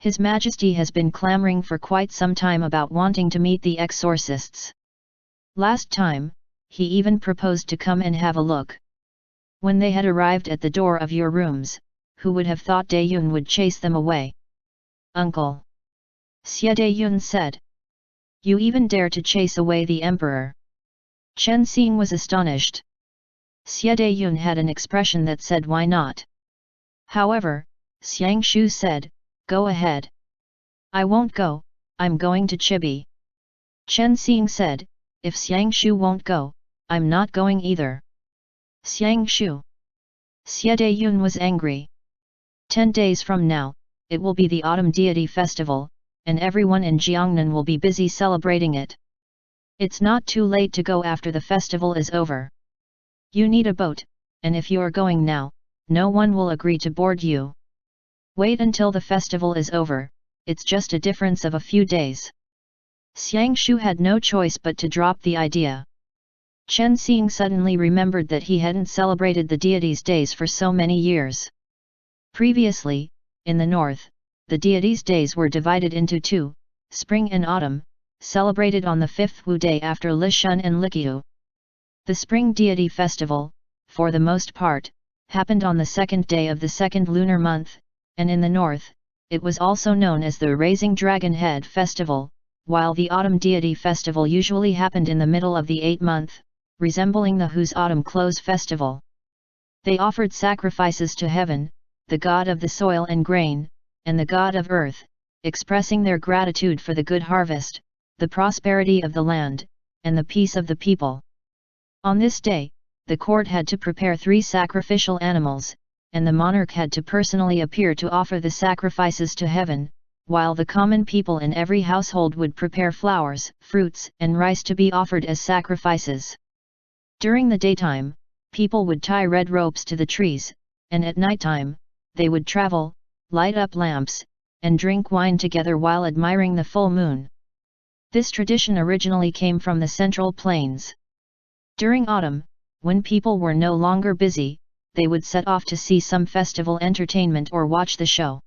Speaker 1: His Majesty has been clamoring for quite some time about wanting to meet the exorcists. Last time, he even proposed to come and have a look. When they had arrived at the door of your rooms, who would have thought Dayun would chase them away? Uncle. Xie Dayun said. You even dare to chase away the emperor? Chen Xing was astonished. Xie Dayun had an expression that said why not. However, Xiang Shu said, go ahead. I won't go, I'm going to Chibi. Chen Xing said, if Xiang Shu won't go, I'm not going either. Xiang Shu. Xie Dayun was angry. 10 days from now, it will be the Autumn Deity Festival, and everyone in Jiangnan will be busy celebrating it. It's not too late to go after the festival is over. You need a boat, and if you're going now, no one will agree to board you. Wait until the festival is over, it's just a difference of a few days. Xiang Shu had no choice but to drop the idea. Chen Xing suddenly remembered that he hadn't celebrated the deities' days for so many years. Previously, in the north, the deities' days were divided into two, spring and autumn, celebrated on the 5th Wu day after Lishun and Liqiu. The spring deity festival, for the most part, happened on the 2nd day of the 2nd lunar month, and in the north, it was also known as the Raising Dragon Head Festival, while the autumn deity festival usually happened in the middle of the 8th month, resembling the Hu's autumn close festival. They offered sacrifices to heaven, the god of the soil and grain, and the god of earth, expressing their gratitude for the good harvest, the prosperity of the land, and the peace of the people. On this day, the court had to prepare 3 sacrificial animals, and the monarch had to personally appear to offer the sacrifices to heaven, while the common people in every household would prepare flowers, fruits, and rice to be offered as sacrifices. During the daytime, people would tie red ropes to the trees, and at nighttime, they would travel, light up lamps, and drink wine together while admiring the full moon. This tradition originally came from the Central Plains. During autumn, when people were no longer busy, they would set off to see some festival entertainment or watch the show.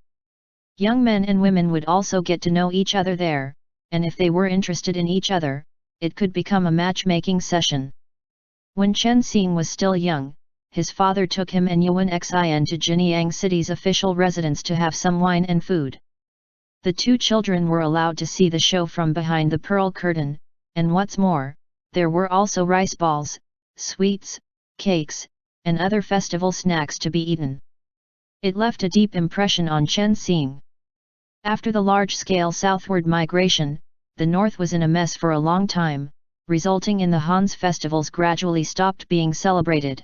Speaker 1: Young men and women would also get to know each other there, and if they were interested in each other, it could become a matchmaking session. When Chen Xing was still young, his father took him and Yuan Xin to Jinyang City's official residence to have some wine and food. The 2 children were allowed to see the show from behind the pearl curtain, and what's more, there were also rice balls, sweets, cakes, and other festival snacks to be eaten. It left a deep impression on Chen Xing. After the large-scale southward migration, the north was in a mess for a long time, resulting in the Han's festivals gradually stopped being celebrated.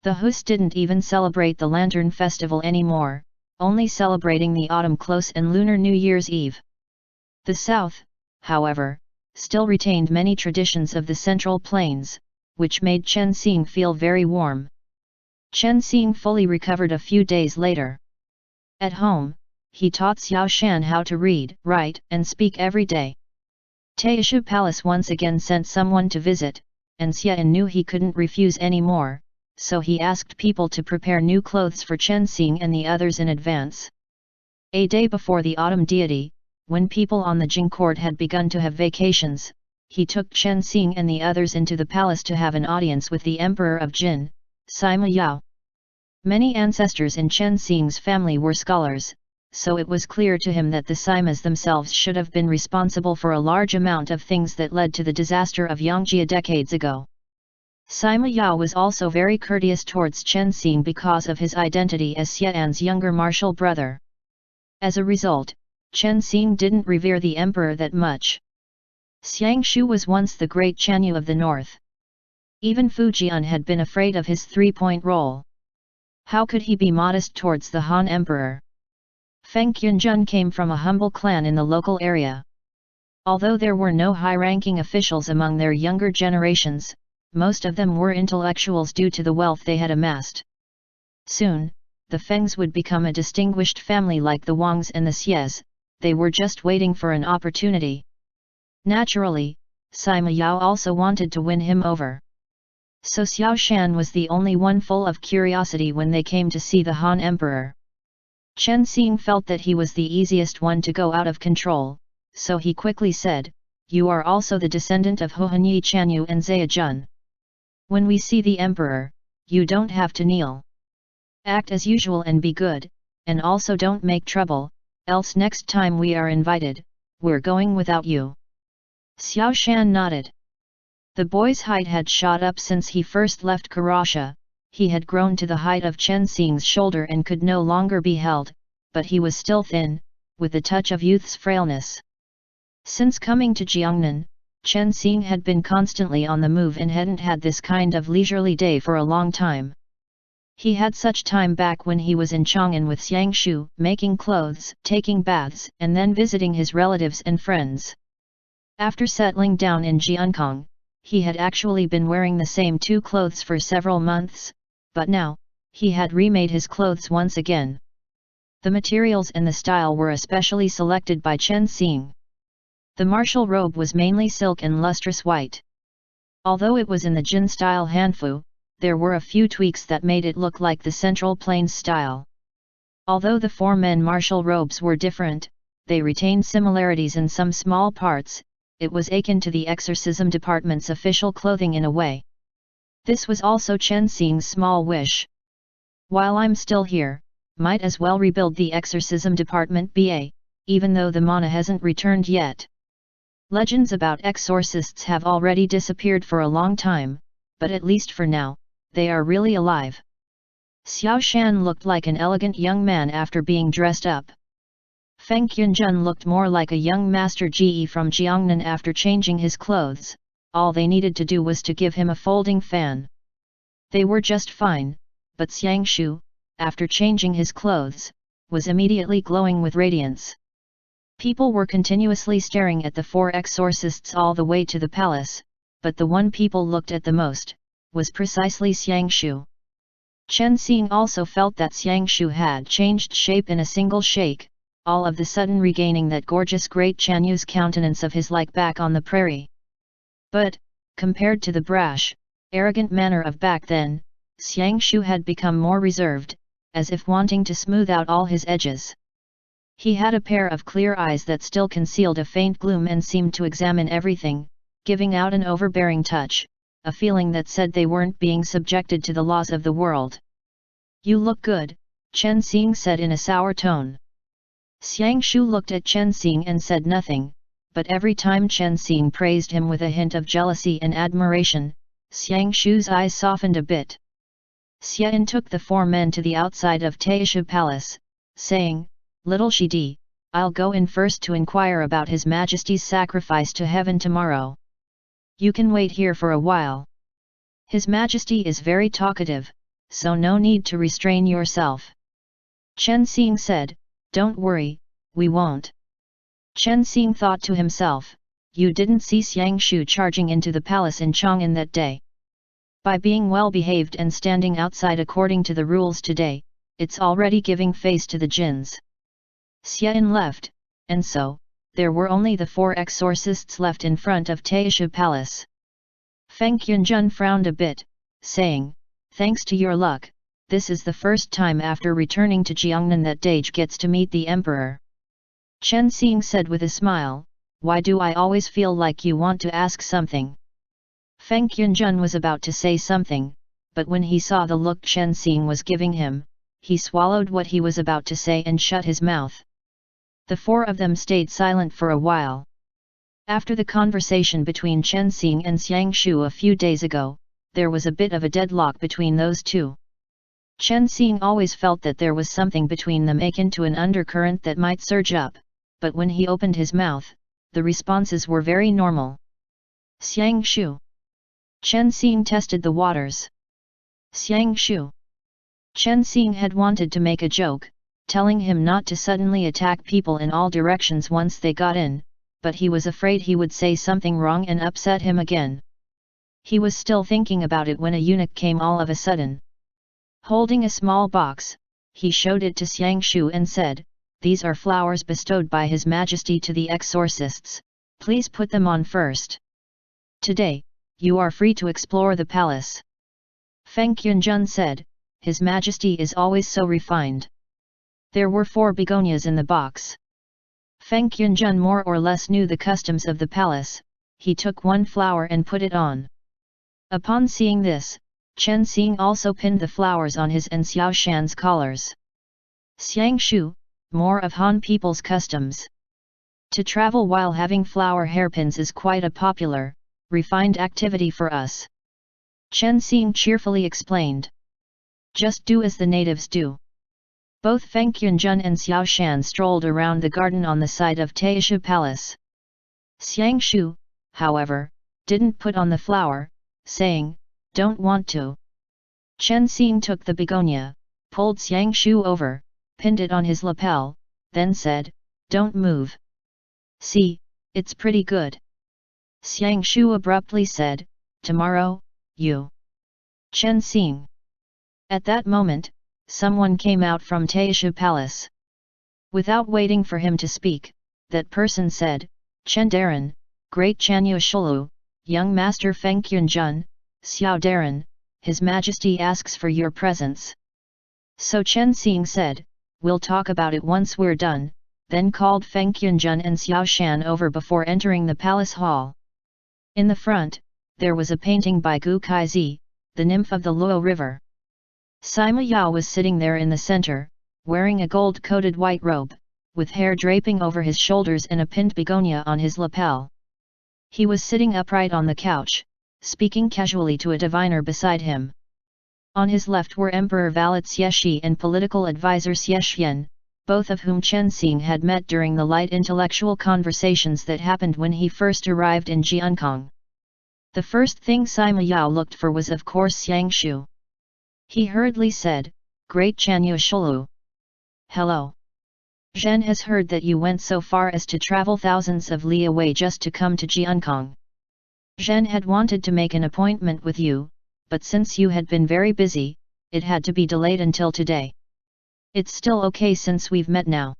Speaker 1: The Hus didn't even celebrate the Lantern Festival anymore, only celebrating the autumn close and Lunar New Year's Eve. The south, however, still retained many traditions of the Central Plains, which made Chen Xing feel very warm. Chen Xing fully recovered a few days later. At home, he taught Xiao Shan how to read, write, and speak every day. Taishu Palace once again sent someone to visit, and Xian knew he couldn't refuse any more, so he asked people to prepare new clothes for Chen Xing and the others in advance. A day before the autumn deity, when people on the Jing court had begun to have vacations, he took Chen Xing and the others into the palace to have an audience with the Emperor of Jin, Sima Yao. Many ancestors in Chen Xing's family were scholars, so it was clear to him that the Simas themselves should have been responsible for a large amount of things that led to the disaster of Yongjia decades ago. Sima Yao was also very courteous towards Chen Xing because of his identity as Xian's younger martial brother. As a result, Chen Xing didn't revere the emperor that much. Xiangshu was once the great Chanyu of the north. Even Fujian had been afraid of his three-point role. How could he be modest towards the Han emperor? Feng Yunjun came from a humble clan in the local area. Although there were no high-ranking officials among their younger generations, most of them were intellectuals due to the wealth they had amassed. Soon, the Fengs would become a distinguished family like the Wangs and the Xies. They were just waiting for an opportunity. Naturally, Sima Yao also wanted to win him over. So Xiao Shan was the only one full of curiosity when they came to see the Han Emperor. Chen Xing felt that he was the easiest one to go out of control, so he quickly said, "You are also the descendant of Huhanyi Chanyu and Zayajun. When we see the Emperor, you don't have to kneel. Act as usual and be good, and also don't make trouble, else next time we are invited, we're going without you." Xiao Shan nodded. The boy's height had shot up since he first left Karasha. He had grown to the height of Chen Xing's shoulder and could no longer be held, but he was still thin, with a touch of youth's frailness. Since coming to Jiangnan, Chen Xing had been constantly on the move and hadn't had this kind of leisurely day for a long time. He had such time back when he was in Chang'an with Xiangshu, making clothes, taking baths, and then visiting his relatives and friends. After settling down in Jiankong, he had actually been wearing the same two clothes for several months, but now, he had remade his clothes once again. The materials and the style were especially selected by Chen Xing. The martial robe was mainly silk and lustrous white. Although it was in the Jin style Hanfu, there were a few tweaks that made it look like the Central Plains style. Although the four men martial robes were different, they retained similarities in some small parts. It was akin to the exorcism department's official clothing in a way. This was also Chen Xing's small wish. While I'm still here, might as well rebuild the exorcism department BA, even though the mana hasn't returned yet. Legends about exorcists have already disappeared for a long time, but at least for now, they are really alive. Xiao Shan looked like an elegant young man after being dressed up. Feng Yunjun looked more like a young master Ge from Jiangnan after changing his clothes. All they needed to do was to give him a folding fan. They were just fine, but Xiangshu, after changing his clothes, was immediately glowing with radiance. People were continuously staring at the four exorcists all the way to the palace, but the one people looked at the most, was precisely Xiangshu. Chen Xing also felt that Xiangshu had changed shape in a single shake, all of the sudden regaining that gorgeous great Chanyu's countenance of his like back on the prairie. But, compared to the brash, arrogant manner of back then, Xiangshu had become more reserved, as if wanting to smooth out all his edges. He had a pair of clear eyes that still concealed a faint gloom and seemed to examine everything, giving out an overbearing touch, a feeling that said they weren't being subjected to the laws of the world. "You look good," Chen Xing said in a sour tone. Xiangshu looked at Chen Xing and said nothing, but every time Chen Xing praised him with a hint of jealousy and admiration, Xiangshu's eyes softened a bit. Xian took the four men to the outside of Taishu Palace, saying, "Little Shidi, I'll go in first to inquire about His Majesty's sacrifice to heaven tomorrow. You can wait here for a while. His Majesty is very talkative," so no need to restrain yourself. Chen Xing said, "Don't worry, we won't." Chen Xing thought to himself, "You didn't see Xiang Shu charging into the palace in Chang'an that day. By being well behaved and standing outside according to the rules today, it's already giving face to the jinns." Xian left, and so, there were only the 4 exorcists left in front of Taisha Palace. Feng Yunjun frowned a bit, saying, "Thanks to your luck, this is the first time after returning to Jiangnan that Dage gets to meet the emperor." Chen Xing said with a smile, "Why do I always feel like you want to ask something?" Feng Yunjun was about to say something, but when he saw the look Chen Xing was giving him, he swallowed what he was about to say and shut his mouth. The 4 of them stayed silent for a while. After the conversation between Chen Xing and Xiang Shu a few days ago, there was a bit of a deadlock between those two. Chen Xing always felt that there was something between them akin to an undercurrent that might surge up, but when he opened his mouth, the responses were very normal. "Xiang Shu." Chen Xing tested the waters. "Xiang Shu." Chen Xing had wanted to make a joke, telling him not to suddenly attack people in all directions once they got in, but he was afraid he would say something wrong and upset him again. He was still thinking about it when a eunuch came all of a sudden. Holding a small box, he showed it to Xiang Shu and said, "These are flowers bestowed by His Majesty to the exorcists, please put them on first. Today, you are free to explore the palace." Feng Yunjun said, "His Majesty is always so refined." There were 4 begonias in the box. Feng Yunjun more or less knew the customs of the palace. He took 1 flower and put it on. Upon seeing this, Chen Xing also pinned the flowers on his and Xiao Shan's collars. "Xiang Shu, more of Han people's customs. To travel while having flower hairpins is quite a popular, refined activity for us." Chen Xing cheerfully explained. "Just do as the natives do." Both Feng Yunjun and Xiao Shan strolled around the garden on the side of Taisha Palace. Xiang Shu, however, didn't put on the flower, saying, "Don't want to." Chen Xing took the begonia, pulled Xiang Shu over, pinned it on his lapel, then said, "Don't move. See, it's pretty good." Xiang Shu abruptly said, "Tomorrow, you." Chen Xing. At that moment, someone came out from Taisha Palace. Without waiting for him to speak, that person said, "Chen Daren, Great Chanyu Shulu, Young Master Feng Yunjun, Xiao Daren, His Majesty asks for your presence." So Chen Xing said, "We'll talk about it once we're done," then called Feng Yunjun and Xiao Shan over before entering the palace hall. In the front, there was a painting by Gu Kaizi, the nymph of the Luo River. Sima Yao was sitting there in the center, wearing a gold-coated white robe, with hair draping over his shoulders and a pinned begonia on his lapel. He was sitting upright on the couch, speaking casually to a diviner beside him. On his left were Emperor Valet Xieshi and political advisor Xiexian, both of whom Chen Xing had met during the light intellectual conversations that happened when he first arrived in Jiankong. The first thing Sima Yao looked for was of course Xiang Shu. He hurriedly said, "Great Chanyu Shulu. Hello. Zhen has heard that you went so far as to travel thousands of li away just to come to Jiankong. Zhen had wanted to make an appointment with you, but since you had been very busy, it had to be delayed until today. It's still okay since we've met now.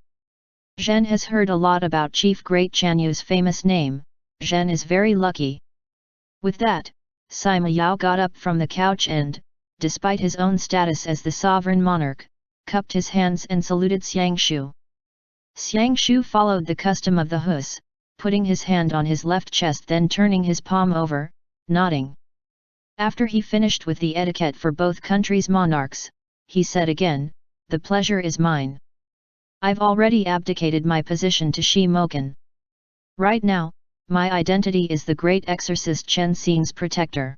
Speaker 1: Zhen has heard a lot about Chief Great Chanyu's famous name. Zhen is very lucky." With that, Sima Yao got up from the couch and, despite his own status as the sovereign monarch, cupped his hands and saluted Xiang Shu. Xiang Shu followed the custom of the Hus, putting his hand on his left chest then turning his palm over, nodding. After he finished with the etiquette for both countries' monarchs, he said again, "The pleasure is mine. I've already abdicated my position to Shi Mokan. Right now, my identity is the great exorcist Chen Xing's protector."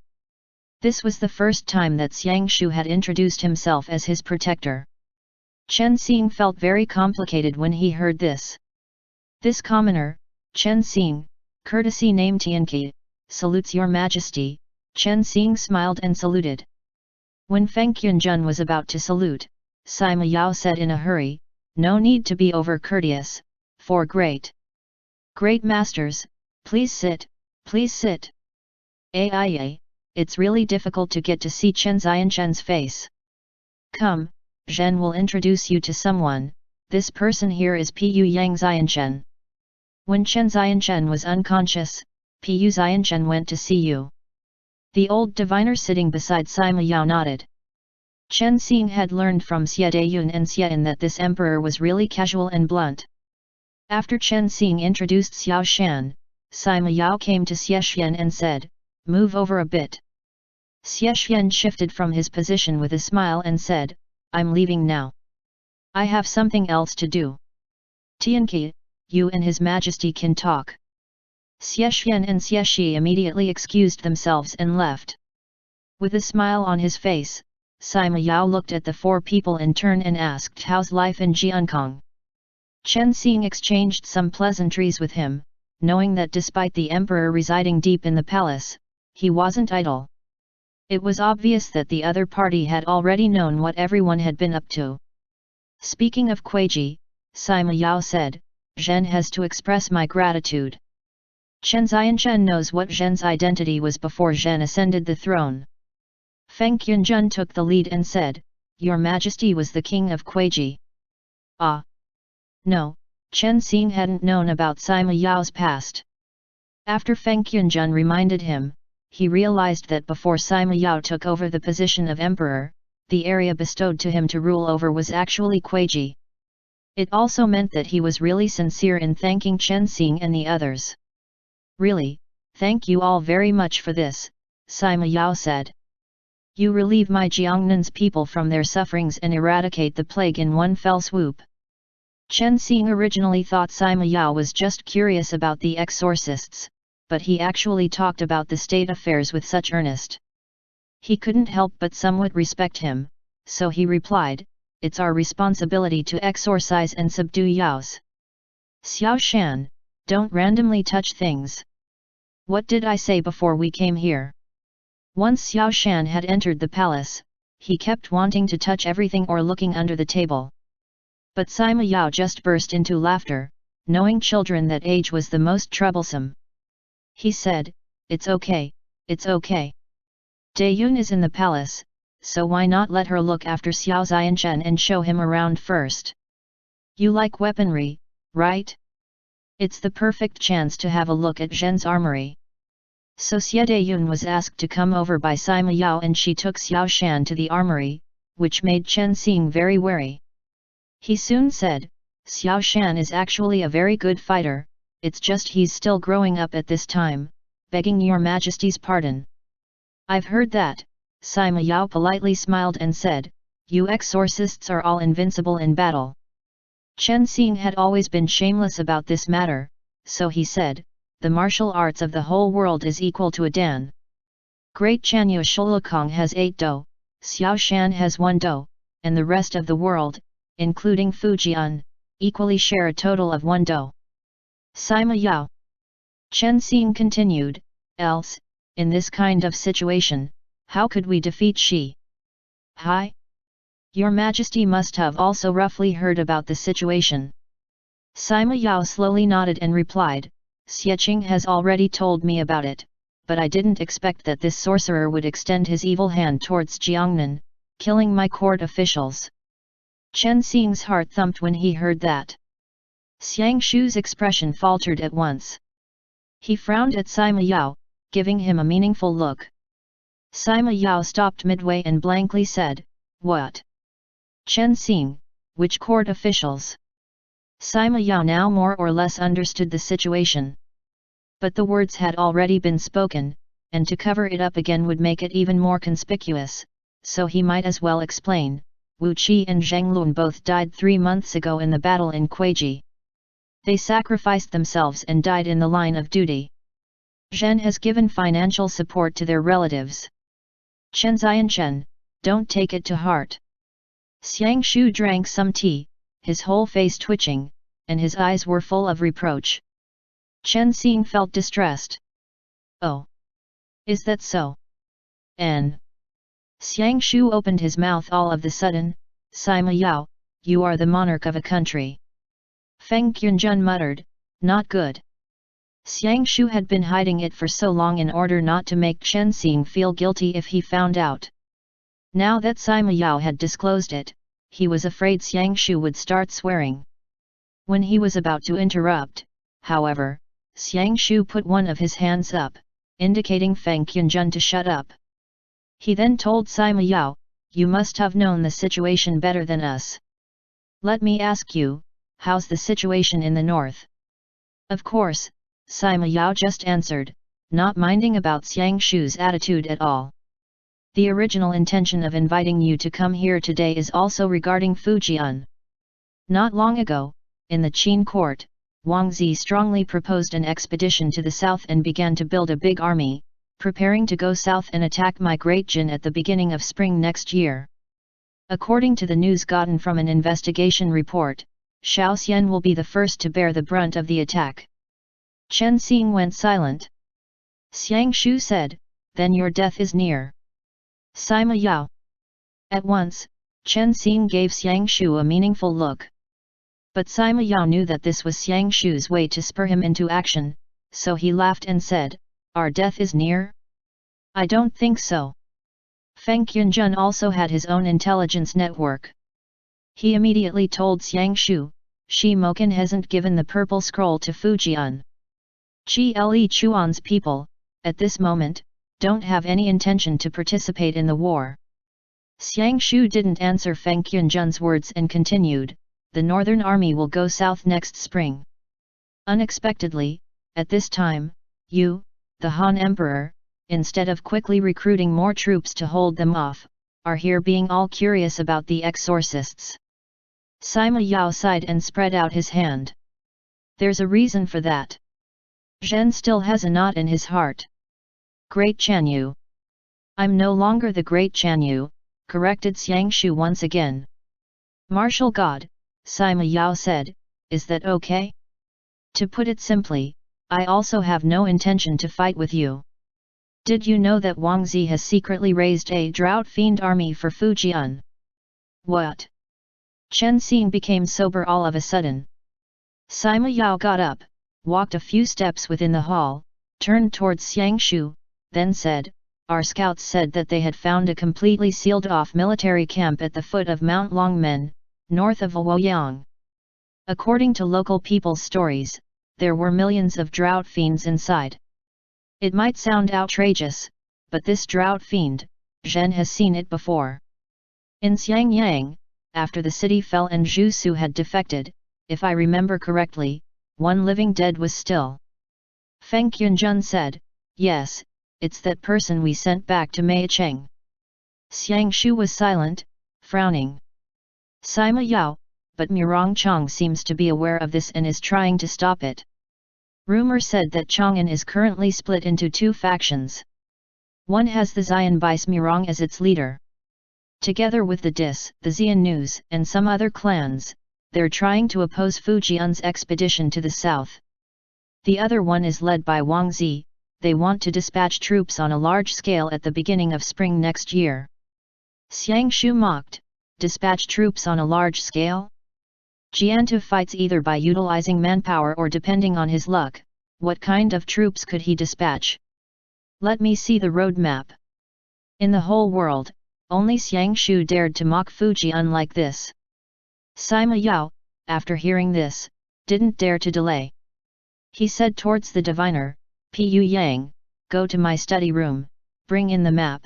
Speaker 1: This was the first time that Xiang Shu had introduced himself as his protector. Chen Xing felt very complicated when he heard this. This commoner, Chen Xing, courtesy name Tianqi, salutes your majesty. Chen Xing smiled and saluted. When Feng Yunjun was about to salute, Sima Yao said in a hurry, "No need to be over-courteous, for great masters, please sit, please sit." Ai, it's really difficult to get to see Chen Xianchen's face. Come, Zhen will introduce you to someone, this person here is Pu Yang Xianchen. When Chen Xianchen was unconscious, Pu Xianchen went to see you. The old diviner sitting beside Sima Yao nodded. Chen Xing had learned from Xie Dayun and Xie that this emperor was really casual and blunt. After Chen Xing introduced Xiao Shan, Sima Yao came to Xie Xian and said, "Move over a bit." Xie Xian shifted from his position with a smile and said, "I'm leaving now. I have something else to do." "Tianqi, you and His Majesty can talk." Xie Xian and Xie Shi immediately excused themselves and left. With a smile on his face, Sima Yao looked at the four people in turn and asked how's life in Jiankong. Chen Xing exchanged some pleasantries with him, knowing that despite the emperor residing deep in the palace, he wasn't idle. It was obvious that the other party had already known what everyone had been up to. Speaking of Kuiji, Sima Yao said, "Zhen has to express my gratitude. Chen Xianchen knows what Zhen's identity was before Zhen ascended the throne." Feng Yunjun took the lead and said, "Your Majesty was the king of Kuiji." "Ah. No," Chen Xing hadn't known about Sima Yao's past. After Feng Yunjun reminded him, he realized that before Sima Yao took over the position of emperor, the area bestowed to him to rule over was actually Kuiji. It also meant that he was really sincere in thanking Chen Xing and the others. "Really, thank you all very much for this," Sima Yao said. "You relieve my Jiangnan's people from their sufferings and eradicate the plague in one fell swoop." Chen Xing originally thought Sima Yao was just curious about the exorcists, but he actually talked about the state affairs with such earnest. He couldn't help but somewhat respect him, so he replied, "It's our responsibility to exorcise and subdue Yaos. Xiao Shan, don't randomly touch things. What did I say before we came here?" Once Xiao Shan had entered the palace, he kept wanting to touch everything or looking under the table. But Sima Yao just burst into laughter, knowing children that age was the most troublesome. He said, "It's okay, it's okay. Dayun is in the palace, so why not let her look after Xiao Xianchen and show him around first? You like weaponry, right? It's the perfect chance to have a look at Zhen's armory." So Xie Dayun was asked to come over by Sima Yao and she took Xiao Shan to the armory, which made Chen Xing very wary. He soon said, "Xiao Shan is actually a very good fighter, it's just he's still growing up at this time, begging your Majesty's pardon." "I've heard that," Sima Yao politely smiled and said, "You exorcists are all invincible in battle." Chen Xing had always been shameless about this matter, so he said, "The martial arts of the whole world is equal to a dan. Great Chanyu Shulukong has 8 do, Xiao Shan has 1 do, and the rest of the world, including Fujian, equally share a total of 1 do." Sima Yao. Chen Xing continued, "Else, in this kind of situation, how could we defeat Shi? Hi? Your Majesty must have also roughly heard about the situation." Sima Yao slowly nodded and replied, "Xie Qing has already told me about it, but I didn't expect that this sorcerer would extend his evil hand towards Jiangnan, killing my court officials." Chen Xing's heart thumped when he heard that. Xiang Shu's expression faltered at once. He frowned at Sima Yao, giving him a meaningful look. Sima Yao stopped midway and blankly said, "What? Chen Xing, which court officials?" Sima Yao now more or less understood the situation. But the words had already been spoken, and to cover it up again would make it even more conspicuous, so he might as well explain. Wu Qi and Zheng Lun both died 3 months ago in the battle in Kuiji. They sacrificed themselves and died in the line of duty. Zhen has given financial support to their relatives. Chen Xianchen, don't take it to heart." Xiang Shu drank some tea, his whole face twitching, and his eyes were full of reproach. Chen Xing felt distressed. "Oh. Is that so? Xiang Shu opened his mouth all of the sudden. Sima Yao, you are the monarch of a country. Feng Qianzhen muttered, not good. Xiang Shu had been hiding it for so long in order not to make Chen Xing feel guilty if he found out. Now that Sima Yao had disclosed it, he was afraid Xiang Shu would start swearing. When he was about to interrupt, however, Xiang Shu put one of his hands up, indicating Feng Qianzhen to shut up. He then told Sima Yao, you must have known the situation better than us. Let me ask you, how's the situation in the north? Of course, Sima Yao just answered, not minding about Xiang Shu's attitude at all. The original intention of inviting you to come here today is also regarding Fujian. Not long ago, in the Qin court, Wang Zi strongly proposed an expedition to the south and began to build a big army, preparing to go south and attack my great Jin at the beginning of spring next year. According to the news gotten from an investigation report, Xiao Xian will be the first to bear the brunt of the attack. Chen Xing went silent. Xiang Shu said, then your death is near. Sima Yao. At once, Chen Xing gave Xiang Shu a meaningful look. But Sima Yao knew that this was Xiang Shu's way to spur him into action, so he laughed and said, our death is near? I don't think so. Feng Qianzhen also had his own intelligence network. He immediately told Xiang Shu, Shi Mokan hasn't given the purple scroll to Fujian. Qi Le Chuan's people, at this moment, don't have any intention to participate in the war. Xiang Shu didn't answer Feng Qianzhen's words and continued, the northern army will go south next spring. Unexpectedly, at this time, you, the Han Emperor, instead of quickly recruiting more troops to hold them off, are here being all curious about the exorcists. Sima Yao sighed and spread out his hand. There's a reason for that. Zhen still has a knot in his heart. Great Chanyu. I'm no longer the Great Chanyu, corrected Xiang Shu once again. Martial God, Sima Yao said, is that okay? To put it simply, I also have no intention to fight with you. Did you know that Wang Zi has secretly raised a drought fiend army for Fujian? What? Chen Xing became sober all of a sudden. Sima Yao got up, walked a few steps within the hall, turned towards Xiang Shu, then said, our scouts said that they had found a completely sealed-off military camp at the foot of Mount Longmen, north of Luoyang. According to local people's stories, there were millions of drought fiends inside. It might sound outrageous, but this drought fiend, Zhen has seen it before. In Xiangyang, after the city fell and Zhu Su had defected, if I remember correctly, one living dead was still. Feng Qianzhen said, yes, it's that person we sent back to Meicheng. Xiang Shu was silent, frowning. Sima Yao, but Mirong Chong seems to be aware of this and is trying to stop it. Rumor said that Chang'an is currently split into two factions. One has the Xian Bais Mirong as its leader. Together with the Dis, the Xian News, and some other clans, they're trying to oppose Fujian's expedition to the south. The other one is led by Wang Zi. They want to dispatch troops on a large scale at the beginning of spring next year. Xiang Shu mocked, dispatch troops on a large scale? Jiantu fights either by utilizing manpower or depending on his luck. What kind of troops could he dispatch? Let me see the roadmap. In the whole world, only Xiang Shu dared to mock Fujian like this. Sima Yao, after hearing this, didn't dare to delay. He said towards the diviner, Pu Yang, go to my study room, bring in the map.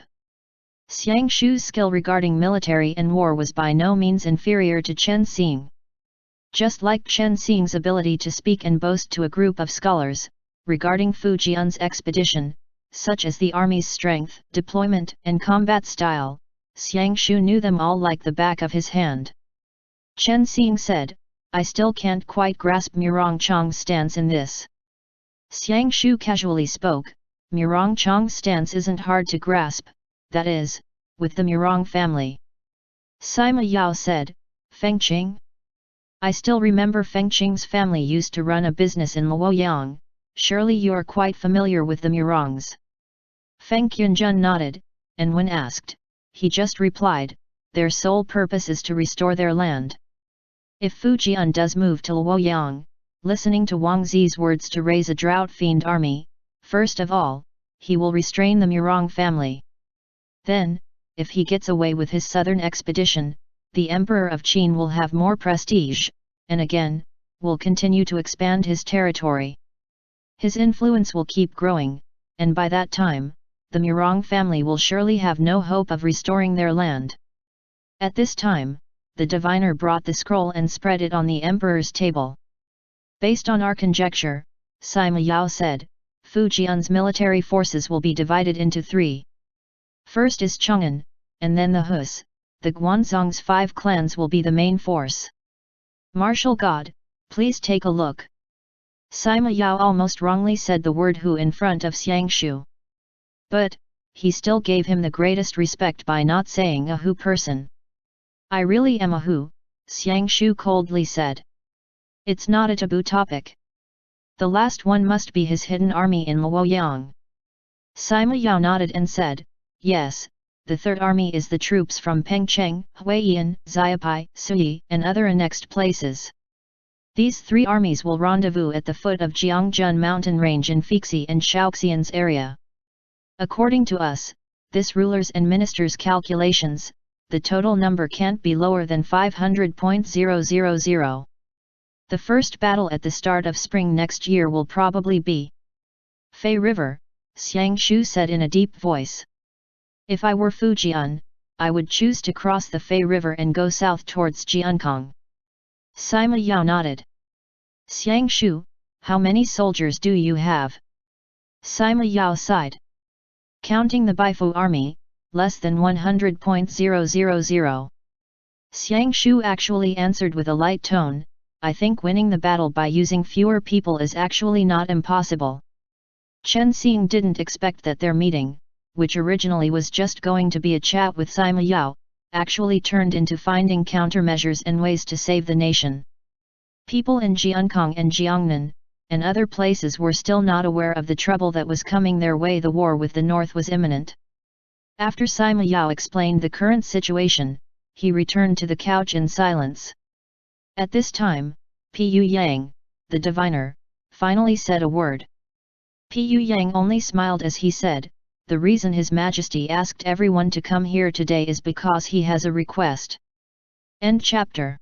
Speaker 1: Xiang Shu's skill regarding military and war was by no means inferior to Chen Xing. Just like Chen Xing's ability to speak and boast to a group of scholars, regarding Fujian's expedition, such as the army's strength, deployment, and combat style, Xiang Shu knew them all like the back of his hand. Chen Xing said, I still can't quite grasp Mirong Chong's stance in this. Xiang Shu casually spoke, Mirong Chong's stance isn't hard to grasp, that is, with the Mirong family. Sima Yao said, Feng Qing? I still remember Feng Qing's family used to run a business in Luoyang, surely you are quite familiar with the Mirongs. Feng Qianzhen nodded, and when asked, he just replied, their sole purpose is to restore their land. If Fujian does move to Luoyang, listening to Wang Zi's words to raise a drought-fiend army, first of all, he will restrain the Murong family. Then, if he gets away with his southern expedition, the Emperor of Qin will have more prestige, and again, will continue to expand his territory. His influence will keep growing, and by that time, the Murong family will surely have no hope of restoring their land. At this time, the diviner brought the scroll and spread it on the emperor's table. Based on our conjecture, Sima Yao said, Fujian's military forces will be divided into 3. First is Chang'an, and then the Hus, the Guanzong's 5 clans will be the main force. Martial God, please take a look. Sima Yao almost wrongly said the word Hu in front of Xiangshu. But, he still gave him the greatest respect by not saying a Hu person. I really am a Hu, Xiangshu coldly said. It's not a taboo topic. The last one must be his hidden army in Luoyang. Sima Yao nodded and said, yes, the third army is the troops from Pengcheng, Huaiyan, Xiapai, Suyi, and other annexed places. These 3 armies will rendezvous at the foot of Jiangjun mountain range in Fixi and Shaoxian's area. According to us, this ruler's and minister's calculations, the total number can't be lower than 500.000. The first battle at the start of spring next year will probably be Fei River, Xiangshu said in a deep voice. If I were Fujian, I would choose to cross the Fei River and go south towards Jiankong. Sima Yao nodded. Xiangshu, how many soldiers do you have? Sima Yao sighed. Counting the Baifu army, less than 100.000. Xiangshu actually answered with a light tone, I think winning the battle by using fewer people is actually not impossible. Chen Xing didn't expect that their meeting, which originally was just going to be a chat with Sima Yao, actually turned into finding countermeasures and ways to save the nation. People in Jiankong and Jiangnan, and other places were still not aware of the trouble that was coming their way. The war with the north was imminent. After Sima Yao explained the current situation, he returned to the couch in silence. At this time, Pu Yang, the diviner, finally said a word. Pu Yang only smiled as he said, the reason His Majesty asked everyone to come here today is because he has a request. End chapter.